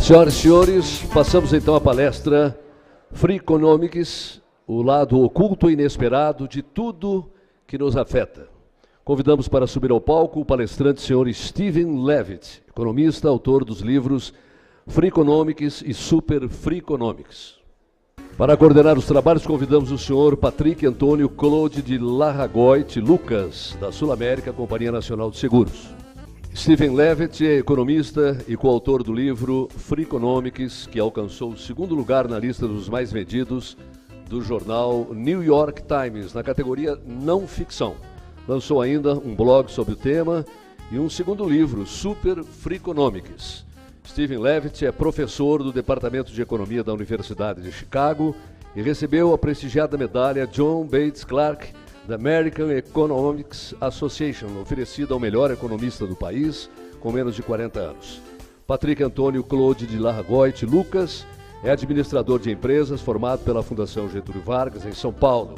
Senhoras e senhores, passamos então à palestra Freakonomiks, o lado oculto e inesperado de tudo que nos afeta. Convidamos para subir ao palco o palestrante senhor Steven Levitt, economista, autor dos livros Freakonomiks e Super Freakonomiks. Para coordenar os trabalhos, convidamos o senhor Patrick Antônio Claude de Larragoit Lucas, da Sul América, Companhia Nacional de Seguros. Steven Levitt é economista e coautor do livro Freakonomiks, que alcançou o segundo lugar na lista dos mais vendidos do jornal New York Times, na categoria não ficção. Lançou ainda um blog sobre o tema e um segundo livro, Super Freakonomiks. Steven Levitt é professor do Departamento de Economia da Universidade de Chicago e recebeu a prestigiada medalha John Bates Clark da American Economics Association, oferecida ao melhor economista do país, com menos de 40 anos. Patrick Antônio Claude de Larragoit Lucas é administrador de empresas, formado pela Fundação Getúlio Vargas, em São Paulo.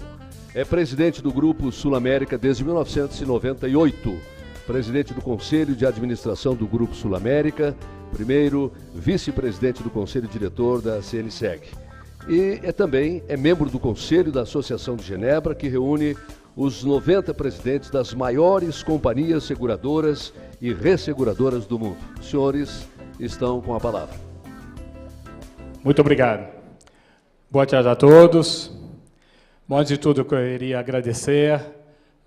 É presidente do Grupo Sul América desde 1998, presidente do Conselho de Administração do Grupo Sul América, primeiro vice-presidente do Conselho Diretor da CNseg. E também é membro do Conselho da Associação de Genebra, que reúne os 90 presidentes das maiores companhias seguradoras e resseguradoras do mundo. Os senhores estão com a palavra. Muito obrigado. Boa tarde a todos. Bom, antes de tudo, eu queria agradecer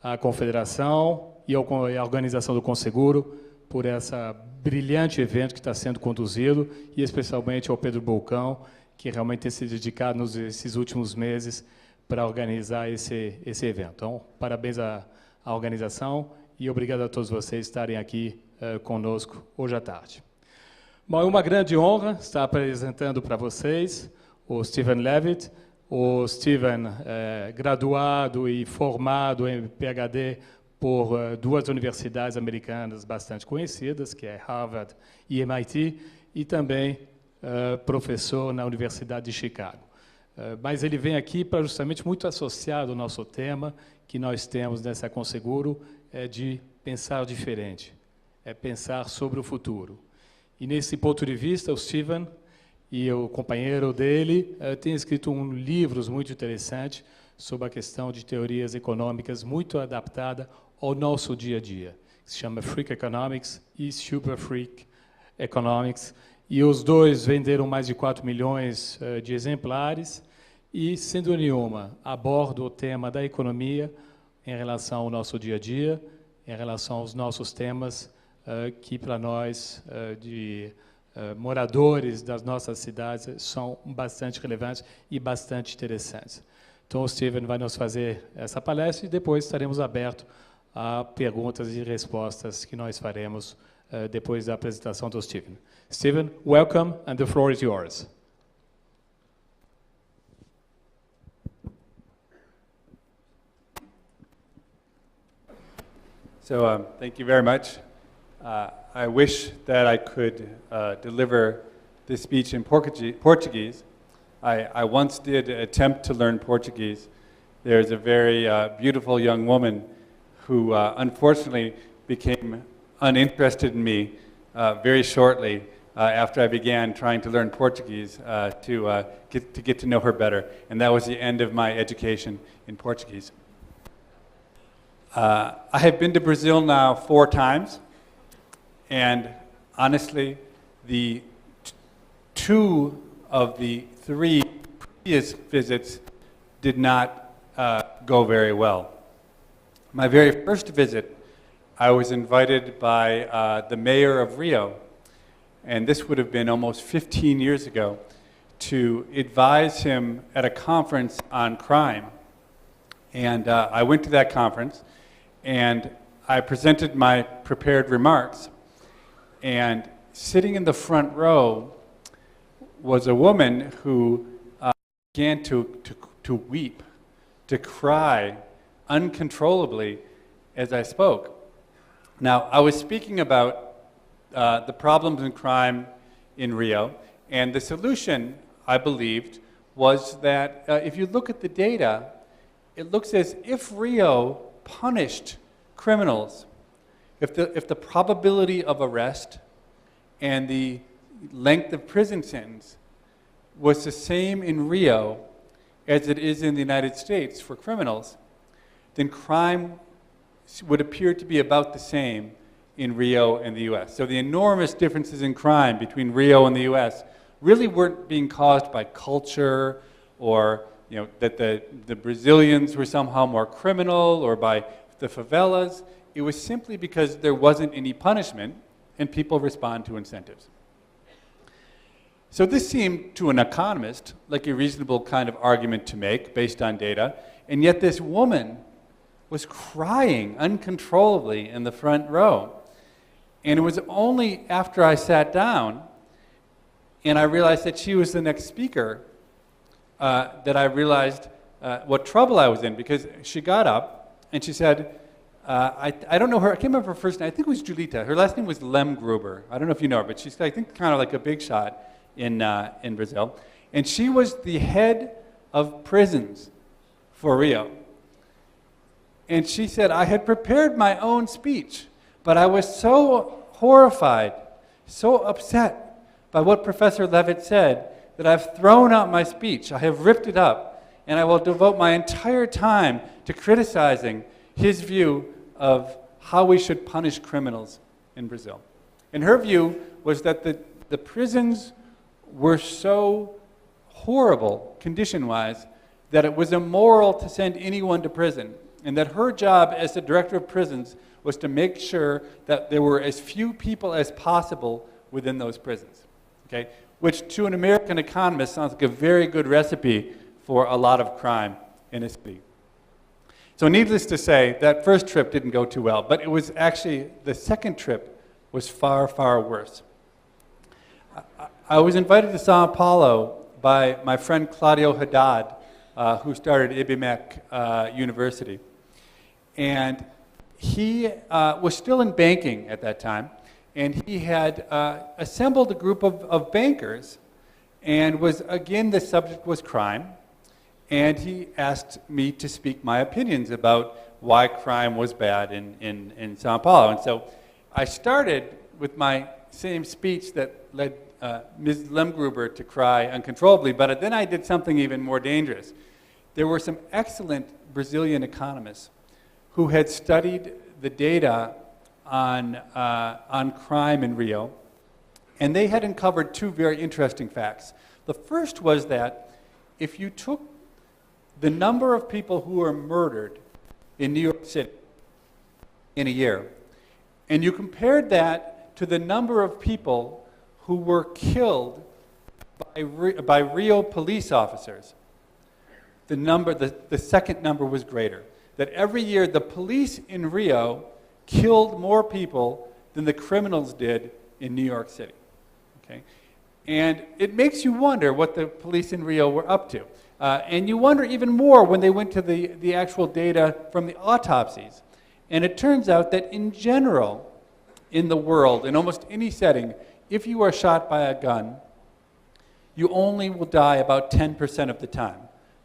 à Confederação e à organização do Conseguro por essa brilhante evento que está sendo conduzido, e especialmente ao Pedro Bolcão, que realmente tem se dedicado nesses últimos meses para organizar esse evento. Então, parabéns à organização e obrigado a todos vocês estarem aqui conosco hoje à tarde. Bom, é uma grande honra estar apresentando para vocês o Steven Levitt. O Steven é graduado e formado em PhD por duas universidades americanas bastante conhecidas, que é Harvard e MIT, e também professor na Universidade de Chicago. Mas ele vem aqui para justamente muito associado ao nosso tema que nós temos nessa Conseguro, é de pensar diferente, é pensar sobre o futuro. E nesse ponto de vista, o Steven e o companheiro dele têm escrito livros muito interessantes sobre a questão de teorias econômicas muito adaptada ao nosso dia a dia, que se chama Freakonomiks e Super Freakonomiks. E os dois venderam mais de 4 milhões de exemplares e, sem dúvida nenhuma, abordam o tema da economia em relação ao nosso dia a dia, em relação aos nossos temas que, para nós, moradores das nossas cidades, são bastante relevantes e bastante interessantes. Então, o Steven vai nos fazer essa palestra e depois estaremos abertos a perguntas e respostas que nós faremos depois da apresentação do Steven. Steven, welcome, and the floor is yours. So thank you very much. I wish that I could deliver this speech in Portuguese. I once did attempt to learn Portuguese. There's a very beautiful young woman who unfortunately became uninterested in me very shortly after I began trying to learn Portuguese to get to know her better. And that was the end of my education in Portuguese. I have been to Brazil now 4 times, and honestly, the 2 of the 3 previous visits did not go very well. My very first visit, I was invited by the mayor of Rio, and this would have been almost 15 years ago, to advise him at a conference on crime. And I went to that conference, and I presented my prepared remarks, and sitting in the front row was a woman who began to weep, to cry uncontrollably as I spoke. Now, I was speaking about the problems in crime in Rio, and the solution, I believed, was that if you look at the data, it looks as if Rio punished criminals, if the probability of arrest and the length of prison sentence was the same in Rio as it is in the United States for criminals, then crime would appear to be about the same in Rio and the US. So the enormous differences in crime between Rio and the US really weren't being caused by culture or that the Brazilians were somehow more criminal or by the favelas. It was simply because there wasn't any punishment and people respond to incentives. So this seemed to an economist like a reasonable kind of argument to make based on data, and yet this woman was crying uncontrollably in the front row. And it was only after I sat down and I realized that she was the next speaker that I realized what trouble I was in, because she got up and she said, I don't know her, I can't remember her first name, I think it was Julita. Her last name was Lemgruber. I don't know if you know her, but she's, I think, kind of like a big shot in Brazil. And she was the head of prisons for Rio. And she said, I had prepared my own speech, but I was so horrified, so upset by what Professor Levitt said that I've thrown out my speech. I have ripped it up, and I will devote my entire time to criticizing his view of how we should punish criminals in Brazil. And her view was that the prisons were so horrible, condition-wise, that it was immoral to send anyone to prison, and that her job as the director of prisons was to make sure that there were as few people as possible within those prisons, okay? Which to an American economist sounds like a very good recipe for a lot of crime in a city. So needless to say, that first trip didn't go too well, but it was actually, the second trip was far, far worse. I was invited to Sao Paulo by my friend Claudio Haddad, who started IBMEC University. And he was still in banking at that time, and he had assembled a group of bankers, and the subject was crime, and he asked me to speak my opinions about why crime was bad in Sao Paulo. And so I started with my same speech that led Ms. Lemgruber to cry uncontrollably, but then I did something even more dangerous. There were some excellent Brazilian economists who had studied the data on crime in Rio, and they had uncovered two very interesting facts. The first was that if you took the number of people who were murdered in New York City in a year, and you compared that to the number of people who were killed by Rio police officers, the second number was greater. That every year the police in Rio killed more people than the criminals did in New York City. Okay? And it makes you wonder what the police in Rio were up to. And you wonder even more when they went to the actual data from the autopsies. And it turns out that in general, in the world, in almost any setting, if you are shot by a gun, you only will die about 10% of the time.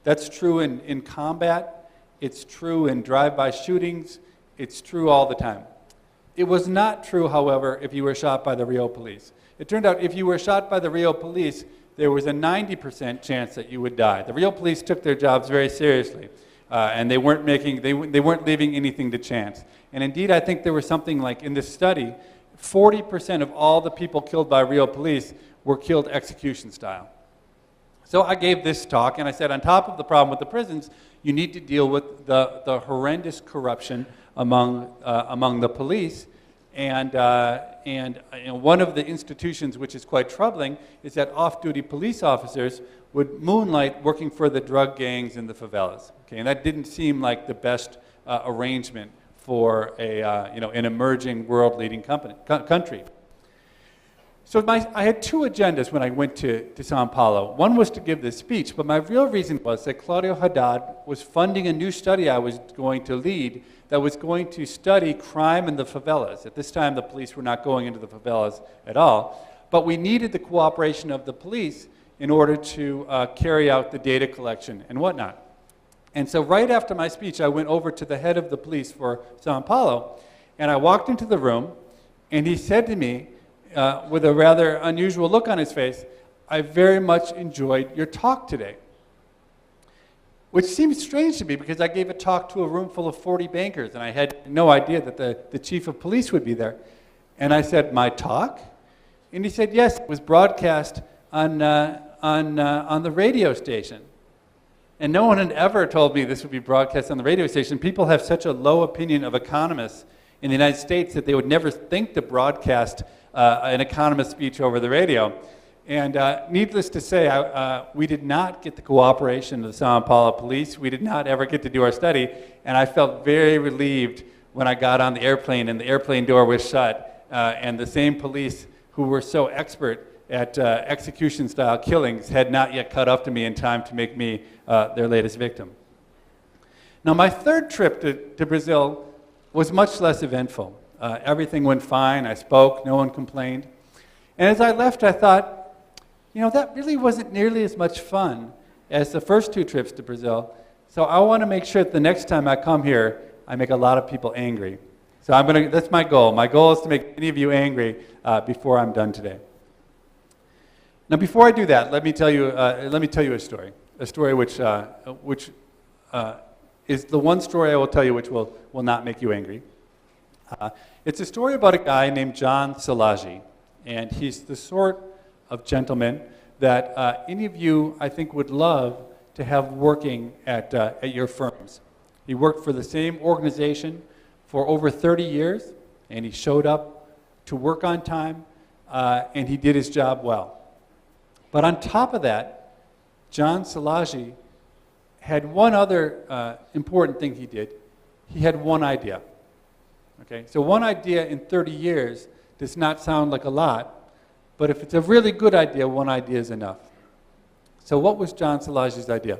That's true in combat. It's true in drive-by shootings. It's true all the time. It was not true, however, if you were shot by the Rio police. It turned out if you were shot by the Rio police, there was a 90% chance that you would die. The Rio police took their jobs very seriously, and they weren't leaving anything to chance. And indeed, I think there was something like, in this study, 40% of all the people killed by Rio police were killed execution style. So I gave this talk, and I said, on top of the problem with the prisons, you need to deal with the horrendous corruption among the police. And one of the institutions which is quite troubling is that off-duty police officers would moonlight working for the drug gangs in the favelas. Okay, and that didn't seem like the best arrangement for an emerging world-leading country. So I had two agendas when I went to Sao Paulo. One was to give this speech, but my real reason was that Claudio Haddad was funding a new study I was going to lead that was going to study crime in the favelas. At this time, the police were not going into the favelas at all, but we needed the cooperation of the police in order to carry out the data collection and whatnot. And so right after my speech, I went over to the head of the police for Sao Paulo, and I walked into the room, and he said to me, with a rather unusual look on his face, "I very much enjoyed your talk today." Which seems strange to me because I gave a talk to a room full of 40 bankers and I had no idea that the chief of police would be there. And I said, "My talk?" And he said, "Yes, it was broadcast on the radio station." And no one had ever told me this would be broadcast on the radio station. People have such a low opinion of economists in the United States that they would never think to broadcast an economist speech over the radio. And needless to say, we did not get the cooperation of the Sao Paulo police. We did not ever get to do our study. And I felt very relieved when I got on the airplane and the airplane door was shut. And the same police who were so expert at execution-style killings had not yet caught up to me in time to make me their latest victim. Now, my third trip to Brazil was much less eventful. Everything went fine. I spoke. No one complained. And as I left, I thought, you know, that really wasn't nearly as much fun as the first 2 trips to Brazil. So I want to make sure that the next time I come here, I make a lot of people angry. So that's my goal. My goal is to make any of you angry before I'm done today. Now, before I do that, let me tell you a story. A story which is the one story I will tell you which will not make you angry. It's a story about a guy named John Szilagyi, and he's the sort of gentleman that any of you, I think, would love to have working at your firms. He worked for the same organization for over 30 years, and he showed up to work on time, and he did his job well. But on top of that, John Szilagyi had one other important thing he did. He had one idea. Okay? So one idea in 30 years does not sound like a lot, but if it's a really good idea, one idea is enough. So what was John Szilagyi's idea?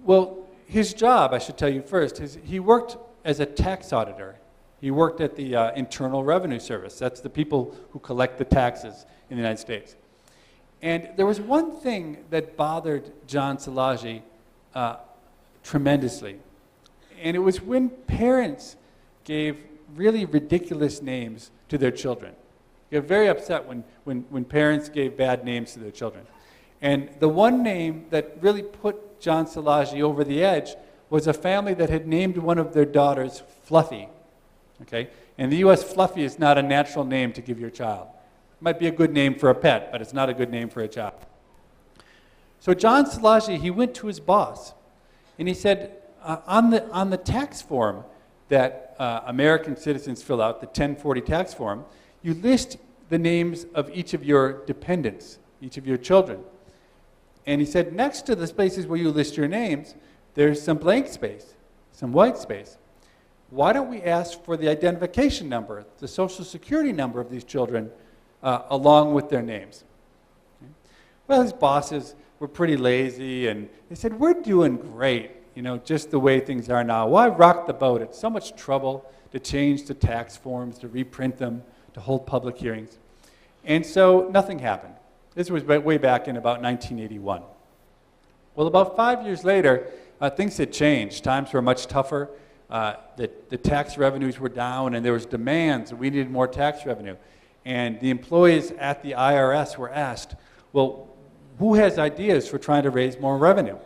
Well, his job, I should tell you first, he worked as a tax auditor. He worked at the Internal Revenue Service. That's the people who collect the taxes in the United States. And there was one thing that bothered John Szilagyi tremendously. And it was when parents gave really ridiculous names to their children. They got very upset when parents gave bad names to their children. And the one name that really put John Szilagyi over the edge was a family that had named one of their daughters Fluffy. Okay? In the U.S., Fluffy is not a natural name to give your child. It might be a good name for a pet, but it's not a good name for a child. So John Szilagyi, he went to his boss, and he said, on the tax form that American citizens fill out, the 1040 tax form, you list the names of each of your dependents, each of your children. And he said, next to the spaces where you list your names, there's some blank space, some white space. Why don't we ask for the identification number, the social security number of these children, along with their names? Okay. Well, his bosses were pretty lazy, and they said, we're doing great, you know, just the way things are now. Why rock the boat? It's so much trouble to change the tax forms, to reprint them, to hold public hearings. And so nothing happened. This was way back in about 1981. Well, about 5 years later, things had changed. Times were much tougher. The tax revenues were down, and there was demands, and we needed more tax revenue. And the employees at the IRS were asked, well, who has ideas for trying to raise more revenue?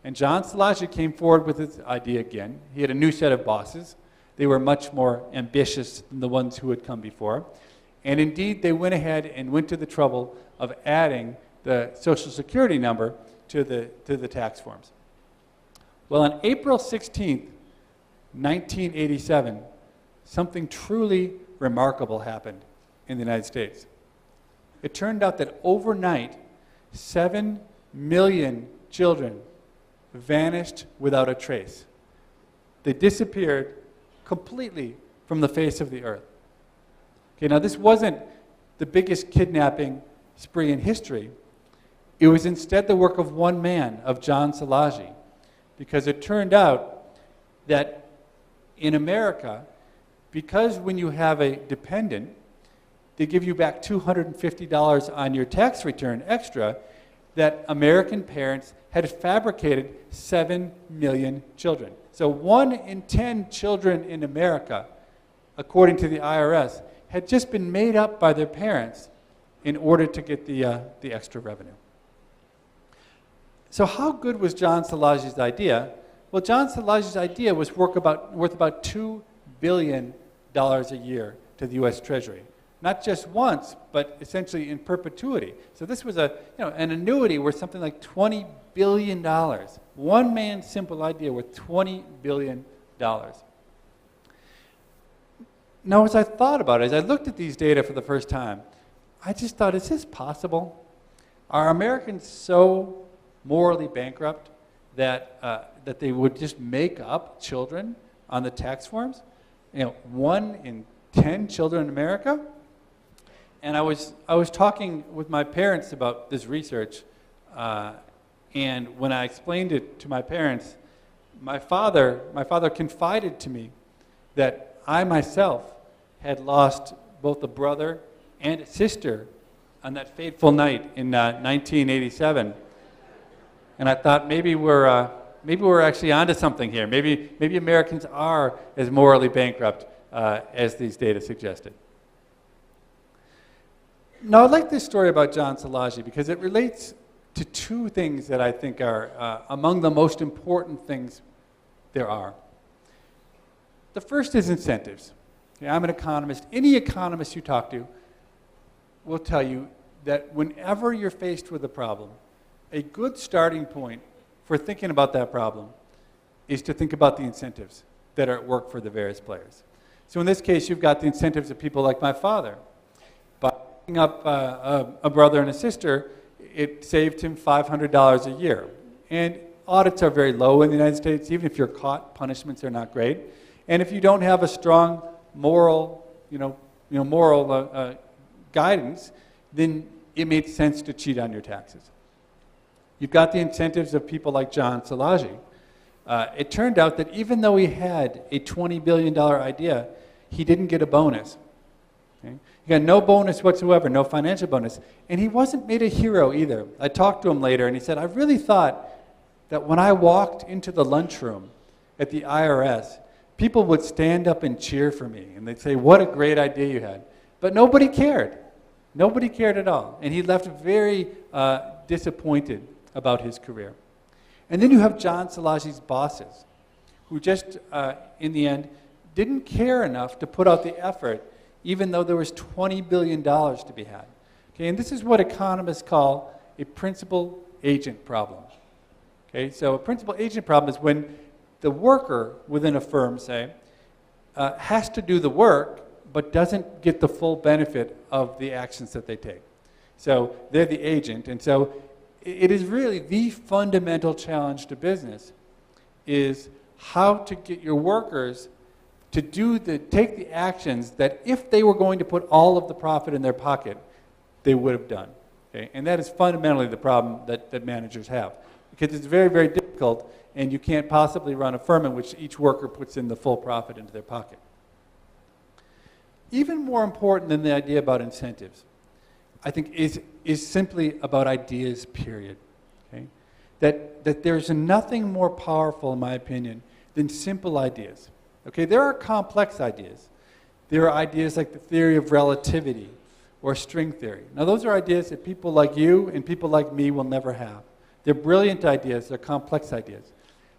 And John Szilagyi came forward with his idea again. He had a new set of bosses. They were much more ambitious than the ones who had come before. And indeed, they went ahead and went to the trouble of adding the Social Security number to the tax forms. Well, on April 16th, 1987, something truly remarkable happened in the United States. It turned out that overnight, 7 million children vanished without a trace. They disappeared completely from the face of the earth. Okay, now this wasn't the biggest kidnapping spree in history. It was instead the work of one man, of John Szilagyi, because it turned out that in America, because when you have a dependent, they give you back $250 on your tax return extra, that American parents had fabricated 7 million children. So 1 in 10 children in America, according to the IRS, had just been made up by their parents in order to get the extra revenue. So how good was John Szilagyi's idea? Well, John Szilagyi's idea was worth about $2 billion a year to the U.S. Treasury. Not just once, but essentially in perpetuity. So this was an annuity worth something like $20 billion. One man's simple idea worth $20 billion. Now, as I thought about it, as I looked at these data for the first time, I just thought, is this possible? Are Americans so morally bankrupt that they would just make up children on the tax forms? 1 in 10 children in America? And I was talking with my parents about this research, and when I explained it to my parents, my father confided to me that I myself had lost both a brother and a sister on that fateful night in 1987. And I thought maybe we're actually onto something here. Maybe Americans are as morally bankrupt as these data suggested. Now, I like this story about John Szilagyi because it relates to two things that I think are among the most important things there are. The first is incentives. Okay, I'm an economist. Any economist you talk to will tell you that whenever you're faced with a problem, a good starting point for thinking about that problem is to think about the incentives that are at work for the various players. So in this case, you've got the incentives of people like my father. By picking up a brother and a sister, it saved him $500 a year. And audits are very low in the United States. Even if you're caught, punishments are not great. And if you don't have a strong moral, guidance, then it makes sense to cheat on your taxes. You've got the incentives of people like John Szilagyi. It turned out that even though he had a $20 billion idea, he didn't get a bonus. Okay? He got no bonus whatsoever, no financial bonus. And he wasn't made a hero either. I talked to him later, and he said, I really thought that when I walked into the lunchroom at the IRS, people would stand up and cheer for me, and they'd say, what a great idea you had. But nobody cared. Nobody cared at all. And he left very disappointed about his career. And then you have John Szilagyi's bosses, who just, in the end, didn't care enough to put out the effort, even though there was $20 billion to be had. Okay, and this is what economists call a principal-agent problem. Okay, so a principal-agent problem is when the worker within a firm, say, has to do the work, but doesn't get the full benefit of the actions that they take. So they're the agent, and so it is really the fundamental challenge to business is how to get your workers to take the actions that if they were going to put all of the profit in their pocket, they would have done. Okay? And that is fundamentally the problem that managers have. Because it's very, very difficult, and you can't possibly run a firm in which each worker puts in the full profit into their pocket. Even more important than the idea about incentives, I think, is simply about ideas, period. Okay? That there's nothing more powerful, in my opinion, than simple ideas. Okay? There are complex ideas. There are ideas like the theory of relativity or string theory. Now, those are ideas that people like you and people like me will never have. They're brilliant ideas. They're complex ideas.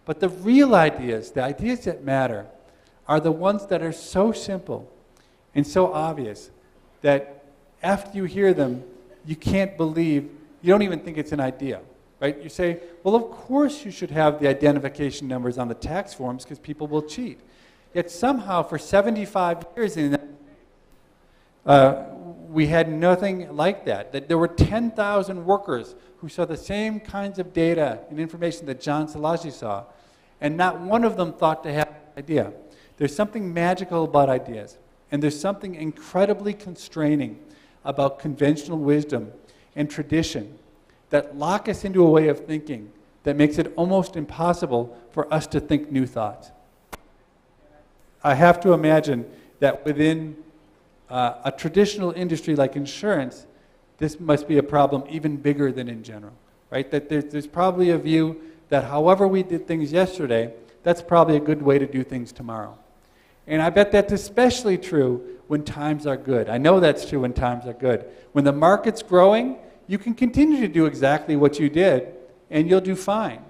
But the real ideas, the ideas that matter, are the ones that are so simple and so obvious that after you hear them, you can't believe, you don't even think it's an idea, right? You say, well, of course you should have the identification numbers on the tax forms because people will cheat. Yet somehow for 75 years we had nothing like that. That there were 10,000 workers who saw the same kinds of data and information that John Szilagyi saw, and not one of them thought to have an idea. There's something magical about ideas, and there's something incredibly constraining about conventional wisdom and tradition that lock us into a way of thinking that makes it almost impossible for us to think new thoughts. I have to imagine that within a traditional industry like insurance, this must be a problem even bigger than in general, right? That there's probably a view that however we did things yesterday, that's probably a good way to do things tomorrow. And I bet that's especially true when times are good. I know that's true when times are good. When the market's growing, you can continue to do exactly what you did, and you'll do fine.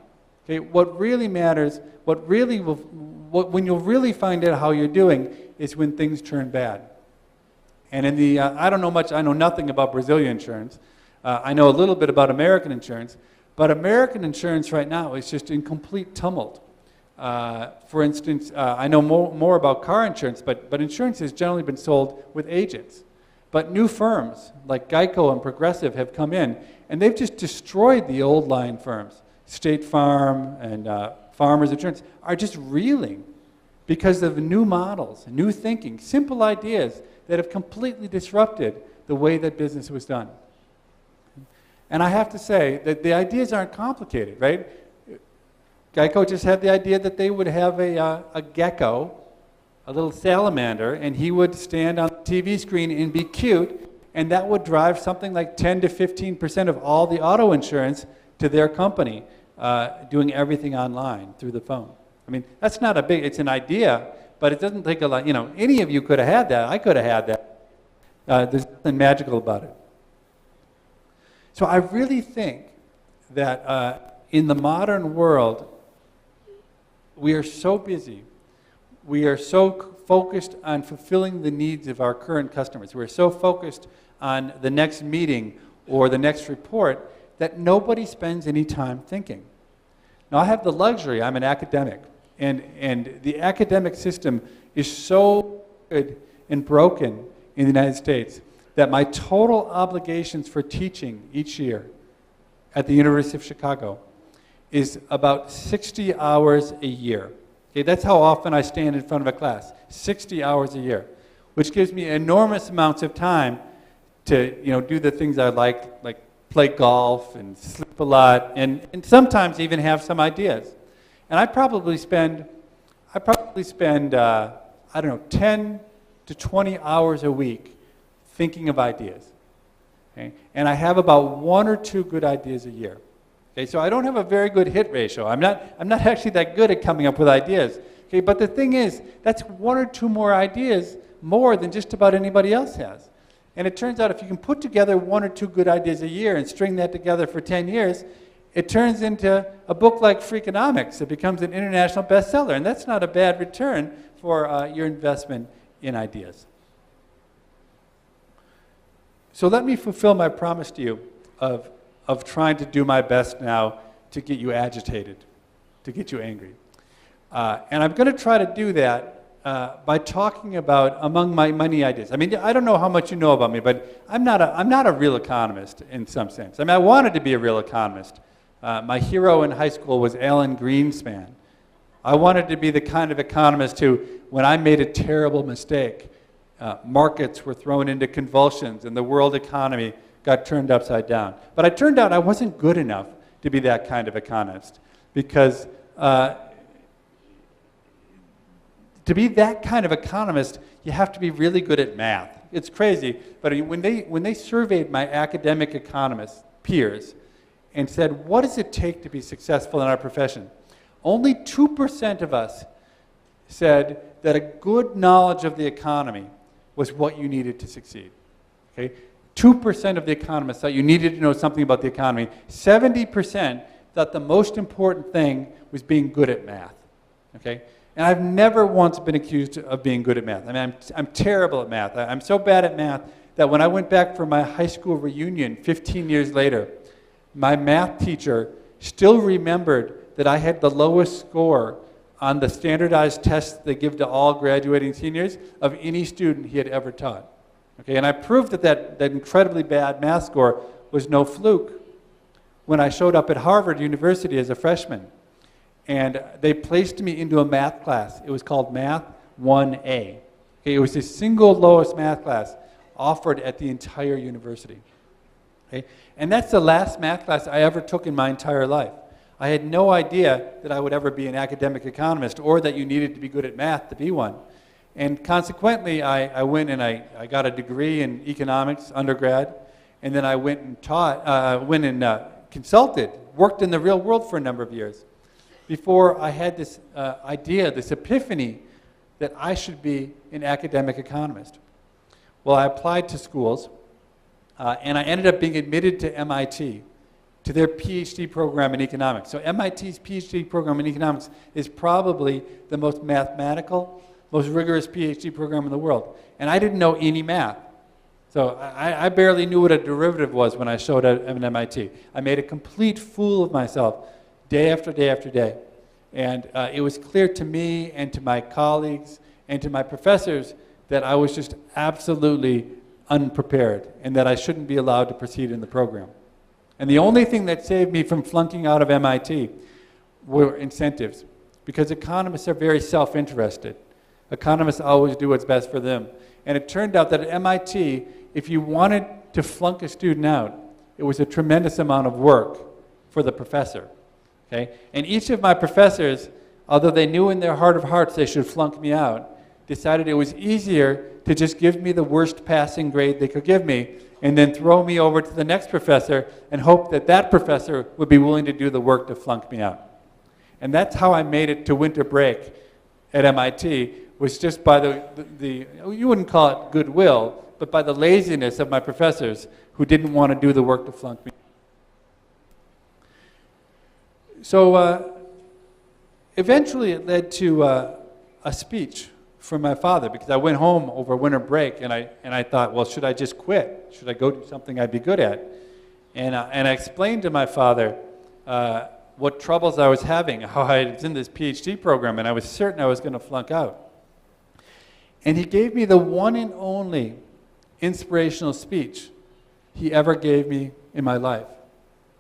Okay? What really matters, when you'll really find out how you're doing, is when things turn bad. And in the, I know nothing about Brazilian insurance. I know a little bit about American insurance, but American insurance right now is just in complete tumult. For instance, I know more about car insurance, but insurance has generally been sold with agents. But new firms like Geico and Progressive have come in, and they've just destroyed the old line firms. State Farm and Farmers Insurance are just reeling because of new models, new thinking, simple ideas that have completely disrupted the way that business was done. And I have to say that the ideas aren't complicated, right? Geico just had the idea that they would have a gecko, a little salamander, and he would stand on the TV screen and be cute, and that would drive something like 10 to 15% of all the auto insurance to their company, doing everything online through the phone. I mean, that's not a big, it's an idea, but it doesn't take a lot, any of you could have had that, I could have had that. There's nothing magical about it. So I really think that in the modern world, we are so busy, we are so focused on fulfilling the needs of our current customers, we're so focused on the next meeting or the next report that nobody spends any time thinking. Now I have the luxury, I'm an academic, and the academic system is so good and broken in the United States that my total obligations for teaching each year at the University of Chicago is about 60 hours a year. Okay, that's how often I stand in front of a class, 60 hours a year, which gives me enormous amounts of time to do the things I like play golf and sleep a lot, and sometimes even have some ideas. And I probably spend I don't know, 10 to 20 hours a week thinking of ideas. Okay? And I have about 1 or 2 good ideas a year. Okay, so I don't have a very good hit ratio. I'm not actually that good at coming up with ideas. Okay, but the thing is, that's 1 or 2 more ideas more than just about anybody else has. And it turns out if you can put together 1 or 2 good ideas a year and string that together for 10 years, it turns into a book like Freakonomiks. It becomes an international bestseller, and that's not a bad return for your investment in ideas. So let me fulfill my promise to you of trying to do my best now to get you agitated, to get you angry. And I'm going to try to do that by talking about among my many ideas. I mean, I don't know how much you know about me, but I'm not a real economist in some sense. I mean, I wanted to be a real economist. My hero in high school was Alan Greenspan. I wanted to be the kind of economist who, when I made a terrible mistake, markets were thrown into convulsions and the world economy got turned upside down. But it turned out I wasn't good enough to be that kind of economist, because to be that kind of economist, you have to be really good at math. It's crazy, but when they surveyed my academic economist peers and said, what does it take to be successful in our profession? Only 2% of us said that a good knowledge of the economy was what you needed to succeed. Okay? 2% of the economists thought you needed to know something about the economy. 70% thought the most important thing was being good at math. Okay? And I've never once been accused of being good at math. I mean, I'm terrible at math. I'm so bad at math that when I went back for my high school reunion 15 years later, my math teacher still remembered that I had the lowest score on the standardized tests they give to all graduating seniors of any student he had ever taught. Okay, and I proved that incredibly bad math score was no fluke when I showed up at Harvard University as a freshman. And they placed me into a math class. It was called Math 1A. Okay, it was the single lowest math class offered at the entire university. Okay? And that's the last math class I ever took in my entire life. I had no idea that I would ever be an academic economist or that you needed to be good at math to be one. And consequently, I went and I got a degree in economics, undergrad, and then I went and taught, consulted, worked in the real world for a number of years before I had this idea, this epiphany, that I should be an academic economist. Well, I applied to schools, and I ended up being admitted to MIT, to their PhD program in economics. So MIT's PhD program in economics is probably the most mathematical, most rigorous PhD program in the world. And I didn't know any math. So I barely knew what a derivative was when I showed up at MIT. I made a complete fool of myself day after day after day. And it was clear to me and to my colleagues and to my professors that I was just absolutely unprepared and that I shouldn't be allowed to proceed in the program. And the only thing that saved me from flunking out of MIT were incentives, because economists are very self-interested. Economists always do what's best for them. And it turned out that at MIT, if you wanted to flunk a student out, it was a tremendous amount of work for the professor. Okay? And each of my professors, although they knew in their heart of hearts they should flunk me out, decided it was easier to just give me the worst passing grade they could give me and then throw me over to the next professor and hope that that professor would be willing to do the work to flunk me out. And that's how I made it to winter break at MIT, was just by the you wouldn't call it goodwill, but by the laziness of my professors who didn't want to do the work to flunk me. So eventually it led to a speech from my father, because I went home over winter break and I thought, well, should I just quit? Should I go do something I'd be good at? And I explained to my father what troubles I was having, how I was in this PhD program, and I was certain I was going to flunk out. And he gave me the one and only inspirational speech he ever gave me in my life.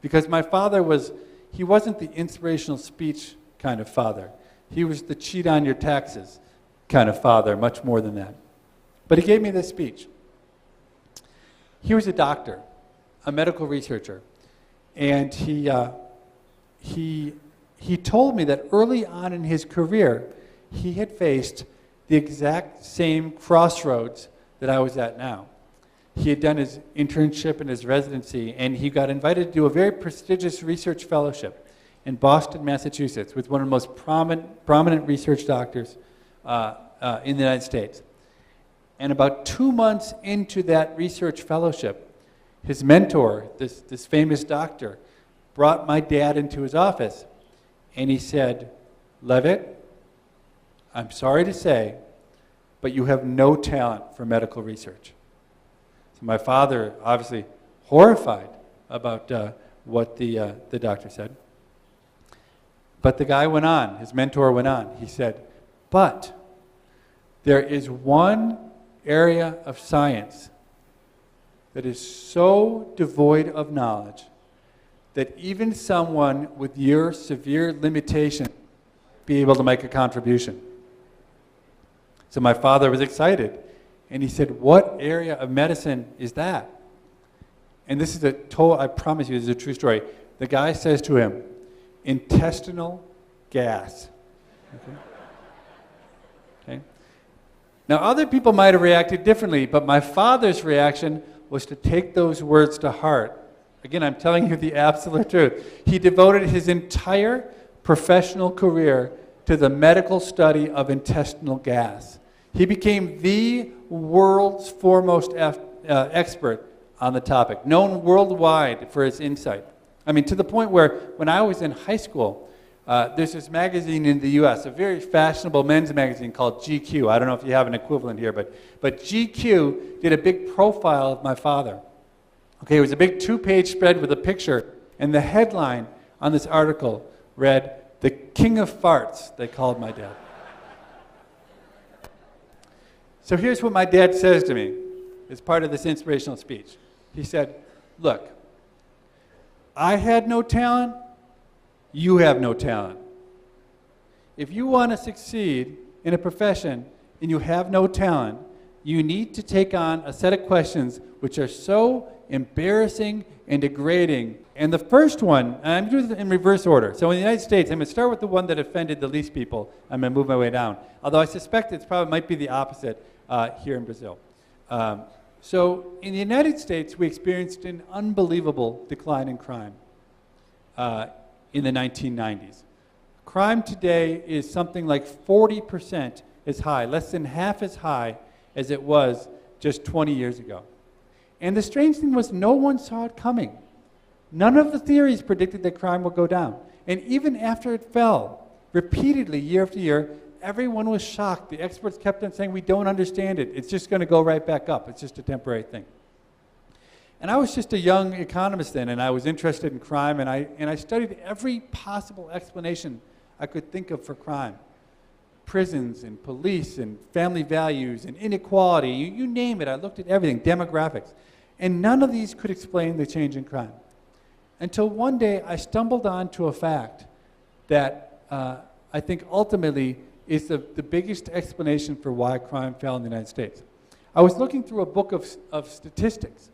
Because my father he wasn't the inspirational speech kind of father. He was the cheat on your taxes kind of father, much more than that. But he gave me this speech. He was a doctor, a medical researcher, and he told me that early on in his career, he had faced the exact same crossroads that I was at now. He had done his internship and his residency, and he got invited to do a very prestigious research fellowship in Boston, Massachusetts, with one of the most prominent research doctors in the United States. And about 2 months into that research fellowship, his mentor, this famous doctor, brought my dad into his office, and he said, "Levitt, I'm sorry to say, but you have no talent for medical research." So my father, obviously horrified about what the doctor said. But the guy went on, his mentor went on. He said, "But there is one area of science that is so devoid of knowledge that even someone with your severe limitation be able to make a contribution." So my father was excited, and he said, "What area of medicine is that?" And this is I promise you, this is a true story. The guy says to him, "Intestinal gas." Okay? Okay? Now, other people might have reacted differently, but my father's reaction was to take those words to heart. Again, I'm telling you the absolute truth. He devoted his entire professional career to the medical study of intestinal gas. He became the world's foremost expert on the topic, known worldwide for his insight. I mean, to the point where when I was in high school, there's this magazine in the US, a very fashionable men's magazine called GQ. I don't know if you have an equivalent here, but GQ did a big profile of my father. Okay, it was a big 2-page spread with a picture, and the headline on this article read, "The King of Farts," they called my dad. So here's what my dad says to me as part of this inspirational speech. He said, "Look, I had no talent, you have no talent. If you want to succeed in a profession and you have no talent, you need to take on a set of questions which are so embarrassing and degrading." And the first one, and I'm doing it in reverse order. So in the United States, I'm going to start with the one that offended the least people. I'm going to move my way down. Although I suspect it probably might be the opposite here in Brazil. So in the United States, we experienced an unbelievable decline in crime in the 1990s. Crime today is something like 40% as high, less than half as high as it was just 20 years ago. And the strange thing was no one saw it coming. None of the theories predicted that crime would go down. And even after it fell, repeatedly, year after year, everyone was shocked. The experts kept on saying, we don't understand it. It's just going to go right back up. It's just a temporary thing. And I was just a young economist then, and I was interested in crime, and I studied every possible explanation I could think of for crime. Prisons and police and family values and inequality, you name it. I looked at everything, demographics. And none of these could explain the change in crime. Until one day I stumbled onto a fact that I think ultimately is the biggest explanation for why crime fell in the United States. I was looking through a book of statistics.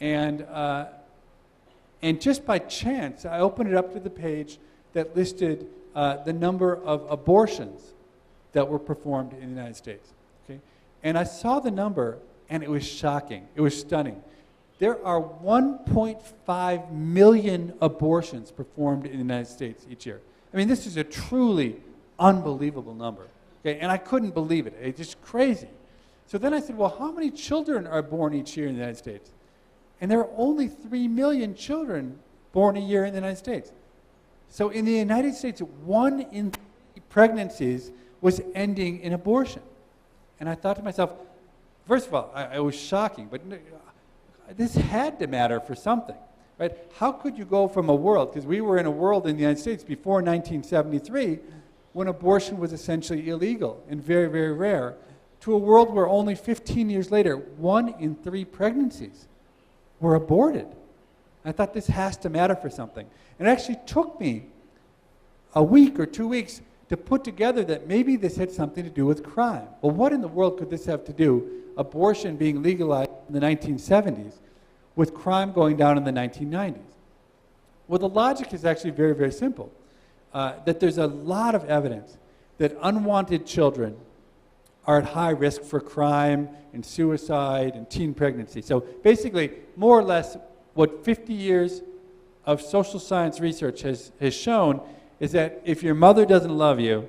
And just by chance, I opened it up to the page that listed the number of abortions that were performed in the United States. Okay? And I saw the number, and it was shocking. It was stunning. There are 1.5 million abortions performed in the United States each year. I mean, this is a truly unbelievable number. Okay? And I couldn't believe it. It's just crazy. So then I said, well, how many children are born each year in the United States? And there are only 3 million children born a year in the United States. So in the United States, 1 in 3 pregnancies was ending in abortion. And I thought to myself, first of all, it was shocking, but this had to matter for something, right? How could you go from a world, because we were in a world in the United States before 1973, when abortion was essentially illegal and very, very rare, to a world where only 15 years later, 1 in 3 pregnancies were aborted. I thought this has to matter for something. And it actually took me a week or 2 weeks to put together that maybe this had something to do with crime. Well, what in the world could this have to do, abortion being legalized in the 1970s, with crime going down in the 1990s? Well, the logic is actually very, very simple. That there's a lot of evidence that unwanted children are at high risk for crime and suicide and teen pregnancy. So basically, more or less, what 50 years of social science research has shown is that if your mother doesn't love you,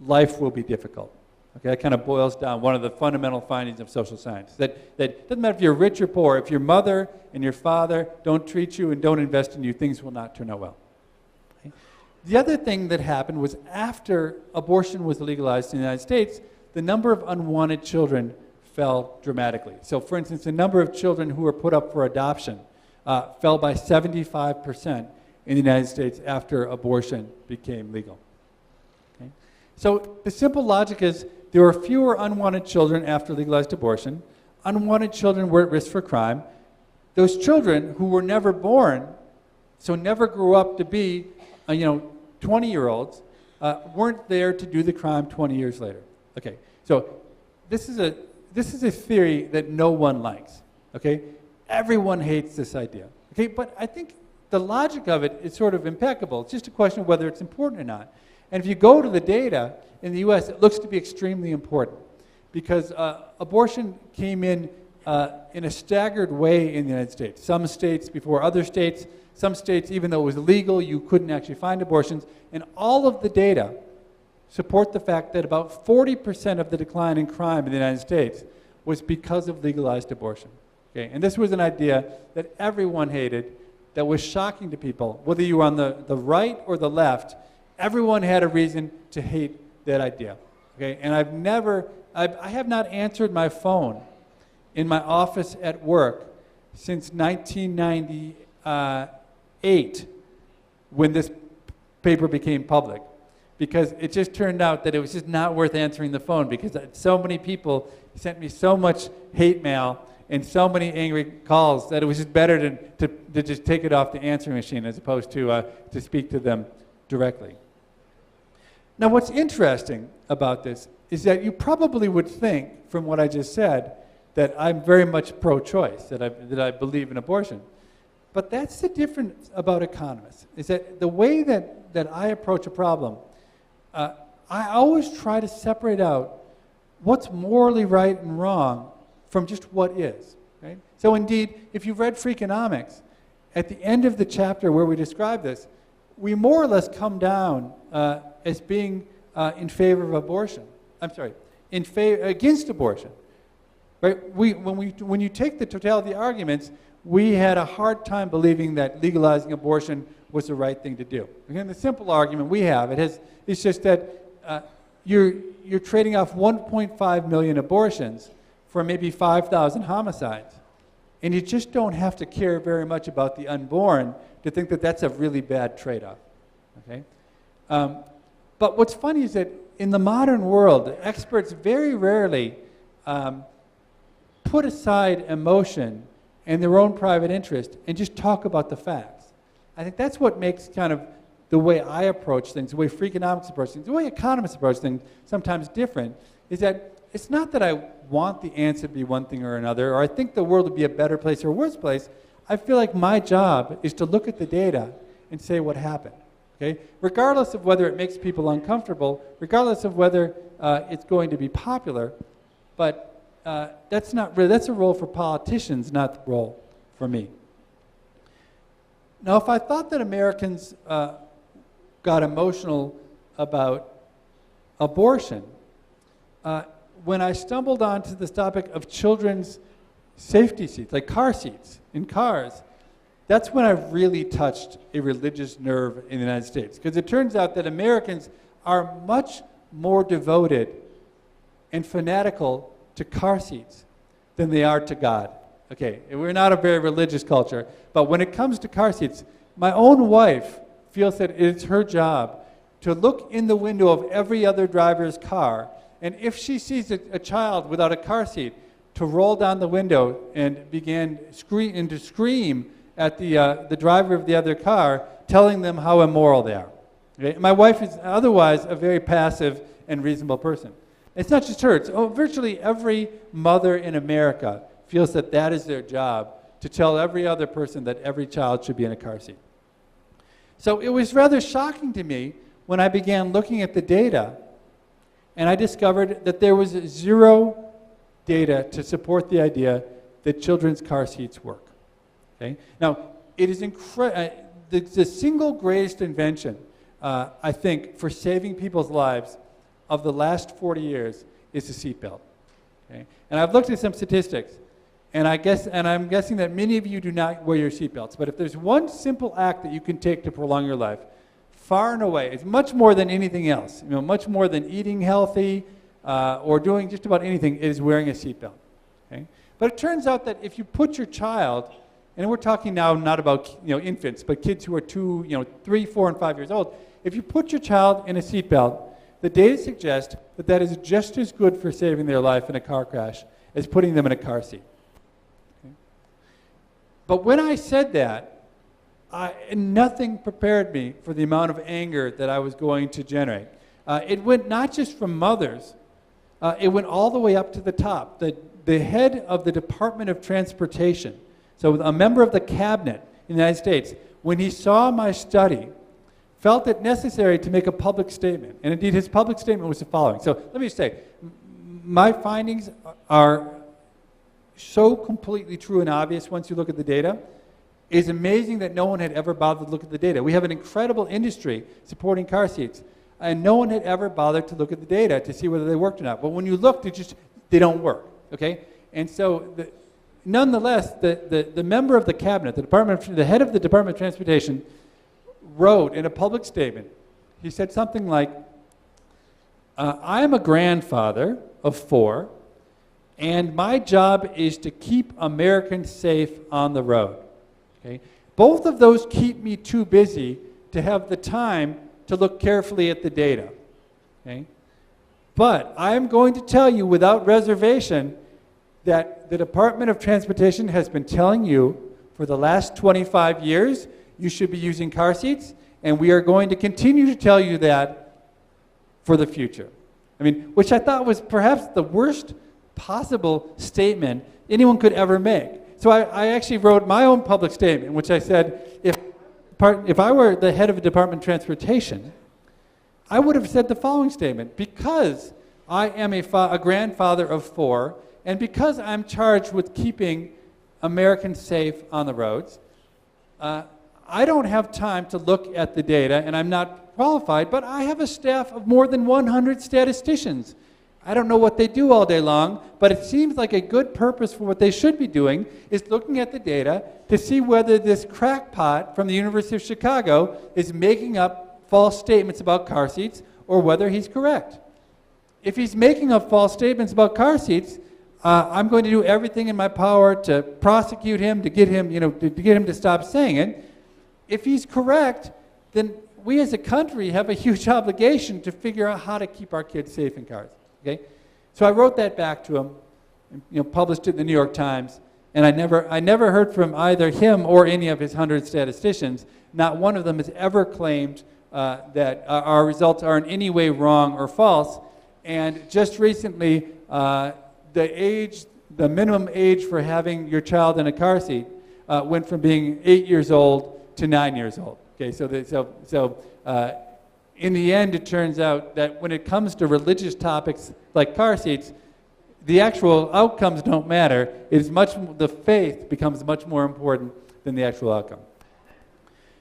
life will be difficult. Okay, that kind of boils down one of the fundamental findings of social science. That it doesn't matter if you're rich or poor, if your mother and your father don't treat you and don't invest in you, things will not turn out well. Okay? The other thing that happened was after abortion was legalized in the United States, the number of unwanted children fell dramatically. So for instance, the number of children who were put up for adoption fell by 75% in the United States after abortion became legal. Okay? So the simple logic is there were fewer unwanted children after legalized abortion. Unwanted children were at risk for crime. Those children who were never born, so never grew up to be 20-year-olds, weren't there to do the crime 20 years later. Okay, so this is a theory that no one likes. Okay, everyone hates this idea. Okay, but I think the logic of it is sort of impeccable. It's just a question of whether it's important or not. And if you go to the data in the U.S., it looks to be extremely important because abortion came in a staggered way in the United States. Some states before other states. Some states, even though it was legal, you couldn't actually find abortions. And all of the data support the fact that about 40% of the decline in crime in the United States was because of legalized abortion. Okay? And this was an idea that everyone hated, that was shocking to people. Whether you were on the right or the left, everyone had a reason to hate that idea. Okay? And I have not answered my phone in my office at work since 1998, when this paper became public. Because it just turned out that it was just not worth answering the phone because so many people sent me so much hate mail and so many angry calls that it was just better to just take it off the answering machine as opposed to speak to them directly. Now what's interesting about this is that you probably would think, from what I just said, that I'm very much pro-choice, that I believe in abortion. But that's the difference about economists, is that the way that I approach a problem, I always try to separate out what's morally right and wrong from just what is. Right? So indeed, if you've read Freakonomiks, at the end of the chapter where we describe this, we more or less come down as being in favor of abortion. against abortion. Right? When you take the totality of the arguments, we had a hard time believing that legalizing abortion was the right thing to do. Again, the simple argument we have, it's just that you're trading off 1.5 million abortions for maybe 5,000 homicides. And you just don't have to care very much about the unborn to think that that's a really bad trade-off. Okay? But what's funny is that in the modern world, experts very rarely put aside emotion and their own private interest and just talk about the facts. I think that's what makes kind of the way I approach things, the way Freakonomiks approach things, the way economists approach things sometimes different, is that it's not that I want the answer to be one thing or another, or I think the world would be a better place or a worse place. I feel like my job is to look at the data and say what happened. Okay? Regardless of whether it makes people uncomfortable, regardless of whether it's going to be popular, but that's not really, that's a role for politicians, not the role for me. Now, if I thought that Americans got emotional about abortion, when I stumbled onto this topic of children's safety seats, like car seats in cars, that's when I really touched a religious nerve in the United States. Because it turns out that Americans are much more devoted and fanatical to car seats than they are to God. Okay, we're not a very religious culture, but when it comes to car seats, my own wife feels that it's her job to look in the window of every other driver's car, and if she sees a child without a car seat, to roll down the window and begin to scream at the driver of the other car, telling them how immoral they are. Okay? My wife is otherwise a very passive and reasonable person. It's not just her. It's virtually every mother in America feels that that is their job, to tell every other person that every child should be in a car seat. So it was rather shocking to me when I began looking at the data, and I discovered that there was zero data to support the idea that children's car seats work. Okay? Now, it is the single greatest invention, I think, for saving people's lives of the last 40 years is the seatbelt. Okay? And I've looked at some statistics, and I'm guessing that many of you do not wear your seatbelts. But if there's one simple act that you can take to prolong your life, far and away, it's much more than anything else. Much more than eating healthy or doing just about anything, is wearing a seatbelt. Okay? But it turns out that if you put your child, and we're talking now not about infants, but kids who are 2, 3, 4, and 5 years old, if you put your child in a seatbelt, the data suggest that that is just as good for saving their life in a car crash as putting them in a car seat. Okay? But when I said that, nothing prepared me for the amount of anger that I was going to generate. It went not just from mothers, it went all the way up to the top. The head of the Department of Transportation, so a member of the cabinet in the United States, when he saw my study, felt it necessary to make a public statement. And indeed, his public statement was the following. So let me just say, my findings are so completely true and obvious once you look at the data. It's amazing that no one had ever bothered to look at the data. We have an incredible industry supporting car seats, and no one had ever bothered to look at the data to see whether they worked or not. But when you look, they don't work. Okay? And so, nonetheless, the member of the cabinet, the head of the Department of Transportation, wrote in a public statement, he said something like, I am a grandfather of 4, and my job is to keep Americans safe on the road. Okay? Both of those keep me too busy to have the time to look carefully at the data. Okay? But I am going to tell you without reservation that the Department of Transportation has been telling you for the last 25 years you should be using car seats, and we are going to continue to tell you that for the future. Which I thought was perhaps the worst possible statement anyone could ever make. So I actually wrote my own public statement, in which I said, if I were the head of a Department of Transportation, I would have said the following statement: because I am a grandfather of 4, and because I'm charged with keeping Americans safe on the roads, I don't have time to look at the data, and I'm not qualified, but I have a staff of more than 100 statisticians. I don't know what they do all day long, but it seems like a good purpose for what they should be doing is looking at the data to see whether this crackpot from the University of Chicago is making up false statements about car seats or whether he's correct. If he's making up false statements about car seats, I'm going to do everything in my power to prosecute him, to get him, to get him to stop saying it. If he's correct, then we as a country have a huge obligation to figure out how to keep our kids safe in cars. Okay? So I wrote that back to him, and, published it in the New York Times, and I never heard from either him or any of his 100 statisticians. Not one of them has ever claimed that our results are in any way wrong or false. And just recently, the minimum age for having your child in a car seat went from being 8 years old to 9 years old. Okay, so in the end, it turns out that when it comes to religious topics like car seats, the actual outcomes don't matter. The faith becomes much more important than the actual outcome.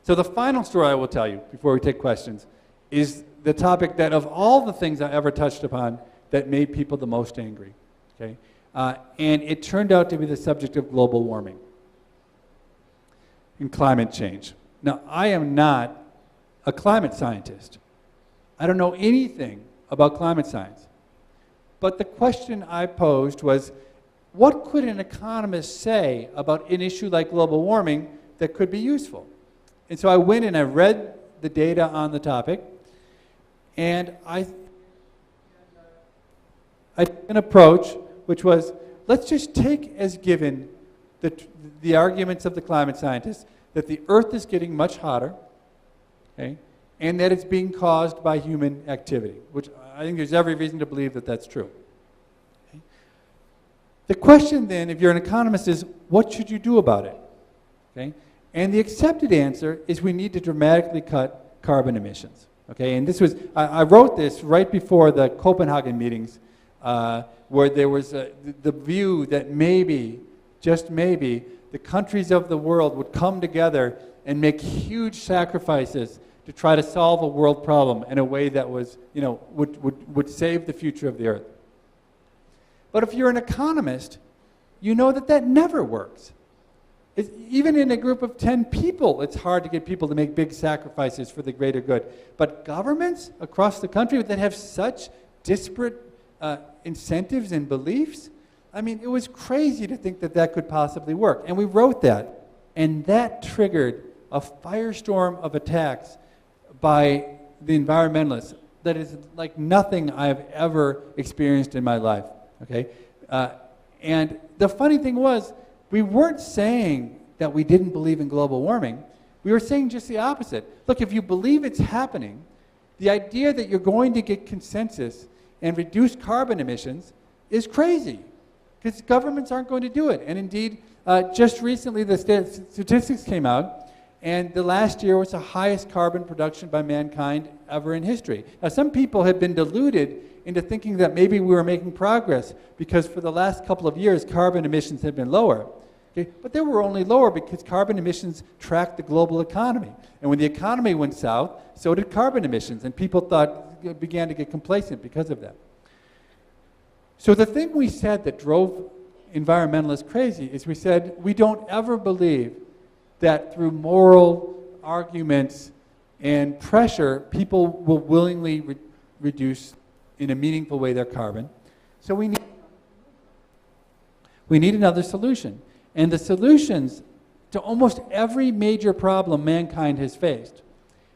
So the final story I will tell you before we take questions is the topic that of all the things I ever touched upon that made people the most angry. Okay? And it turned out to be the subject of global warming and climate change. Now, I am not a climate scientist. I don't know anything about climate science. But the question I posed was, what could an economist say about an issue like global warming that could be useful? And so I went and I read the data on the topic, and I took an approach which was, let's just take as given the arguments of the climate scientists that the Earth is getting much hotter, okay, and that it's being caused by human activity, which I think there's every reason to believe that that's true. Okay? The question then, if you're an economist, is what should you do about it? Okay? And the accepted answer is we need to dramatically cut carbon emissions. Okay? And this was, I wrote this right before the Copenhagen meetings, where there was the view that maybe, just maybe, the countries of the world would come together and make huge sacrifices to try to solve a world problem in a way that was, would save the future of the Earth. But if you're an economist, you know that that never works. Even in a group of 10 people, it's hard to get people to make big sacrifices for the greater good. But governments across the country that have such disparate incentives and beliefs, I mean, it was crazy to think that that could possibly work. And we wrote that, and that triggered a firestorm of attacks by the environmentalists that is like nothing I've ever experienced in my life. Okay? And the funny thing was, we weren't saying that we didn't believe in global warming. We were saying just the opposite. Look, if you believe it's happening, the idea that you're going to get consensus and reduce carbon emissions is crazy, because governments aren't going to do it. And indeed, just recently the statistics came out, and the last year was the highest carbon production by mankind ever in history. Now, some people have been deluded into thinking that maybe we were making progress because for the last couple of years, carbon emissions have been lower. Okay? But they were only lower because carbon emissions tracked the global economy. And when the economy went south, so did carbon emissions, and people began to get complacent because of that. So the thing we said that drove environmentalists crazy is we said, we don't ever believe that through moral arguments and pressure, people will willingly reduce in a meaningful way their carbon. So we need another solution. And the solutions to almost every major problem mankind has faced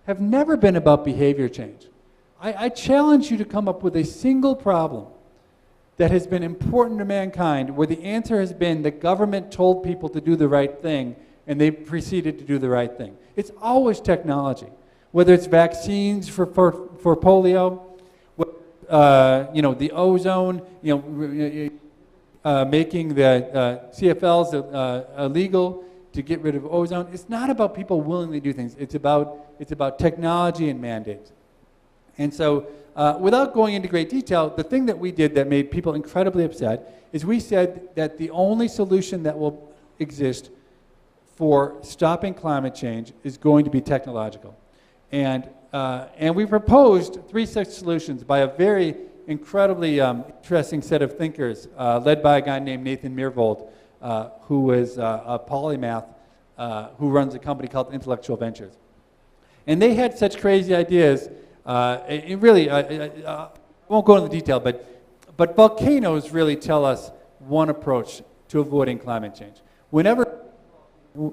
have never been about behavior change. I challenge you to come up with a single problem that has been important to mankind where the answer has been the government told people to do the right thing and they proceeded to do the right thing. It's always technology, whether it's vaccines for polio, the ozone, making the CFLs illegal to get rid of ozone. It's not about people willingly do things. It's about technology and mandates. And so, without going into great detail, the thing that we did that made people incredibly upset is we said that the only solution that will exist for stopping climate change is going to be technological. And we proposed 3 such solutions by a very incredibly interesting set of thinkers, led by a guy named Nathan Myhrvold, who is a polymath who runs a company called Intellectual Ventures. And they had such crazy ideas. It really, I won't go into the detail, but volcanoes really tell us one approach to avoiding climate change. Whenever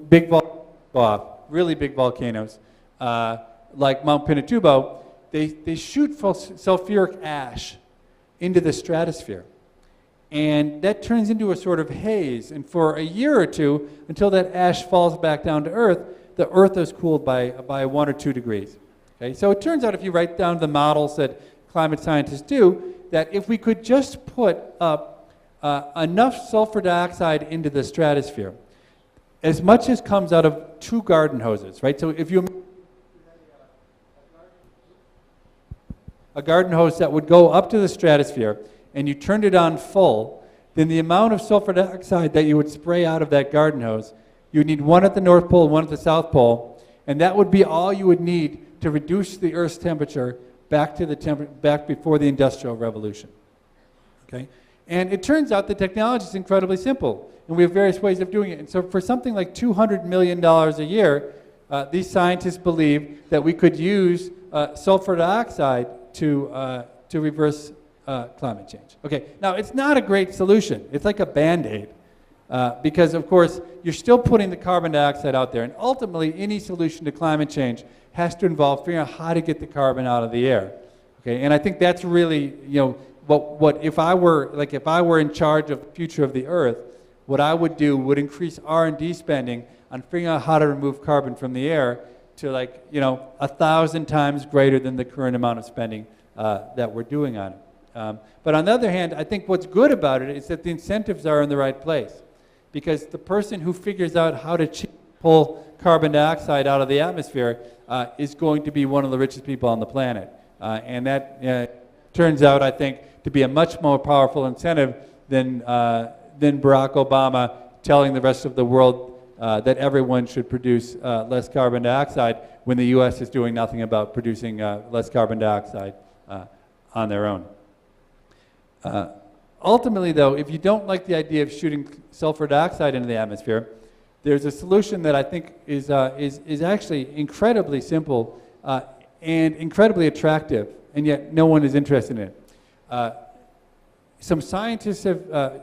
big volcanoes go off, really big volcanoes, like Mount Pinatubo, they shoot sulfuric ash into the stratosphere. And that turns into a sort of haze. And for a year or two, until that ash falls back down to Earth, the Earth is cooled by 1 or 2 degrees. Okay? So it turns out, if you write down the models that climate scientists do, that if we could just put up enough sulfur dioxide into the stratosphere, as much as comes out of 2 garden hoses, right? So if you a garden hose that would go up to the stratosphere and you turned it on full, then the amount of sulfur dioxide that you would spray out of that garden hose, you would need 1 at the North Pole, 1 at the South Pole, and that would be all you would need to reduce the Earth's temperature back to back before the Industrial Revolution. Okay? And it turns out the technology is incredibly simple, and we have various ways of doing it. And so for something like $200 million a year, these scientists believe that we could use sulfur dioxide to reverse climate change. Okay, now it's not a great solution. It's like a Band-Aid because, of course, you're still putting the carbon dioxide out there, and ultimately any solution to climate change has to involve figuring out how to get the carbon out of the air. Okay, and I think that's really, what if I were in charge of the future of the Earth, what I would do would increase R&D spending on figuring out how to remove carbon from the air to 1,000 times greater than the current amount of spending that we're doing on it. But on the other hand, I think what's good about it is that the incentives are in the right place, because the person who figures out how to pull carbon dioxide out of the atmosphere is going to be one of the richest people on the planet. And that turns out, I think, to be a much more powerful incentive than Barack Obama telling the rest of the world that everyone should produce less carbon dioxide when the U.S. is doing nothing about producing less carbon dioxide on their own. Ultimately, though, if you don't like the idea of shooting sulfur dioxide into the atmosphere, there's a solution that I think is actually incredibly simple and incredibly attractive, and yet no one is interested in it. Some scientists have...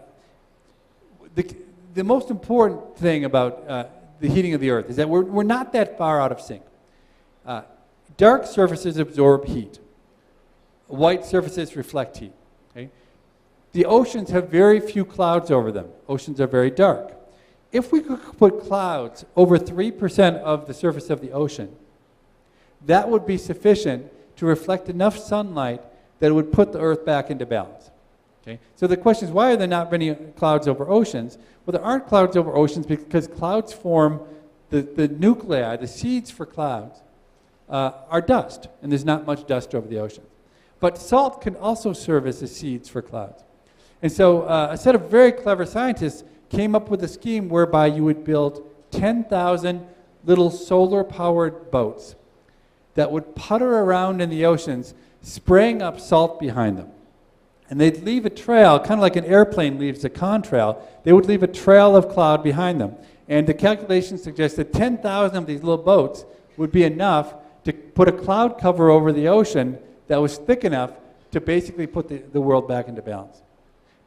The most important thing about the heating of the Earth is that we're not that far out of sync. Dark surfaces absorb heat. White surfaces reflect heat. Okay? The oceans have very few clouds over them. Oceans are very dark. If we could put clouds over 3% of the surface of the ocean, that would be sufficient to reflect enough sunlight that it would put the Earth back into balance. Okay? So the question is, why are there not many clouds over oceans? Well, there aren't clouds over oceans because clouds form, the nuclei, the seeds for clouds, are dust, and there's not much dust over the ocean. But salt can also serve as the seeds for clouds. And so a set of very clever scientists came up with a scheme whereby you would build 10,000 little solar-powered boats that would putter around in the oceans, spraying up salt behind them. And they'd leave a trail, kind of like an airplane leaves a contrail. They would leave a trail of cloud behind them. And the calculations suggest that 10,000 of these little boats would be enough to put a cloud cover over the ocean that was thick enough to basically put the world back into balance.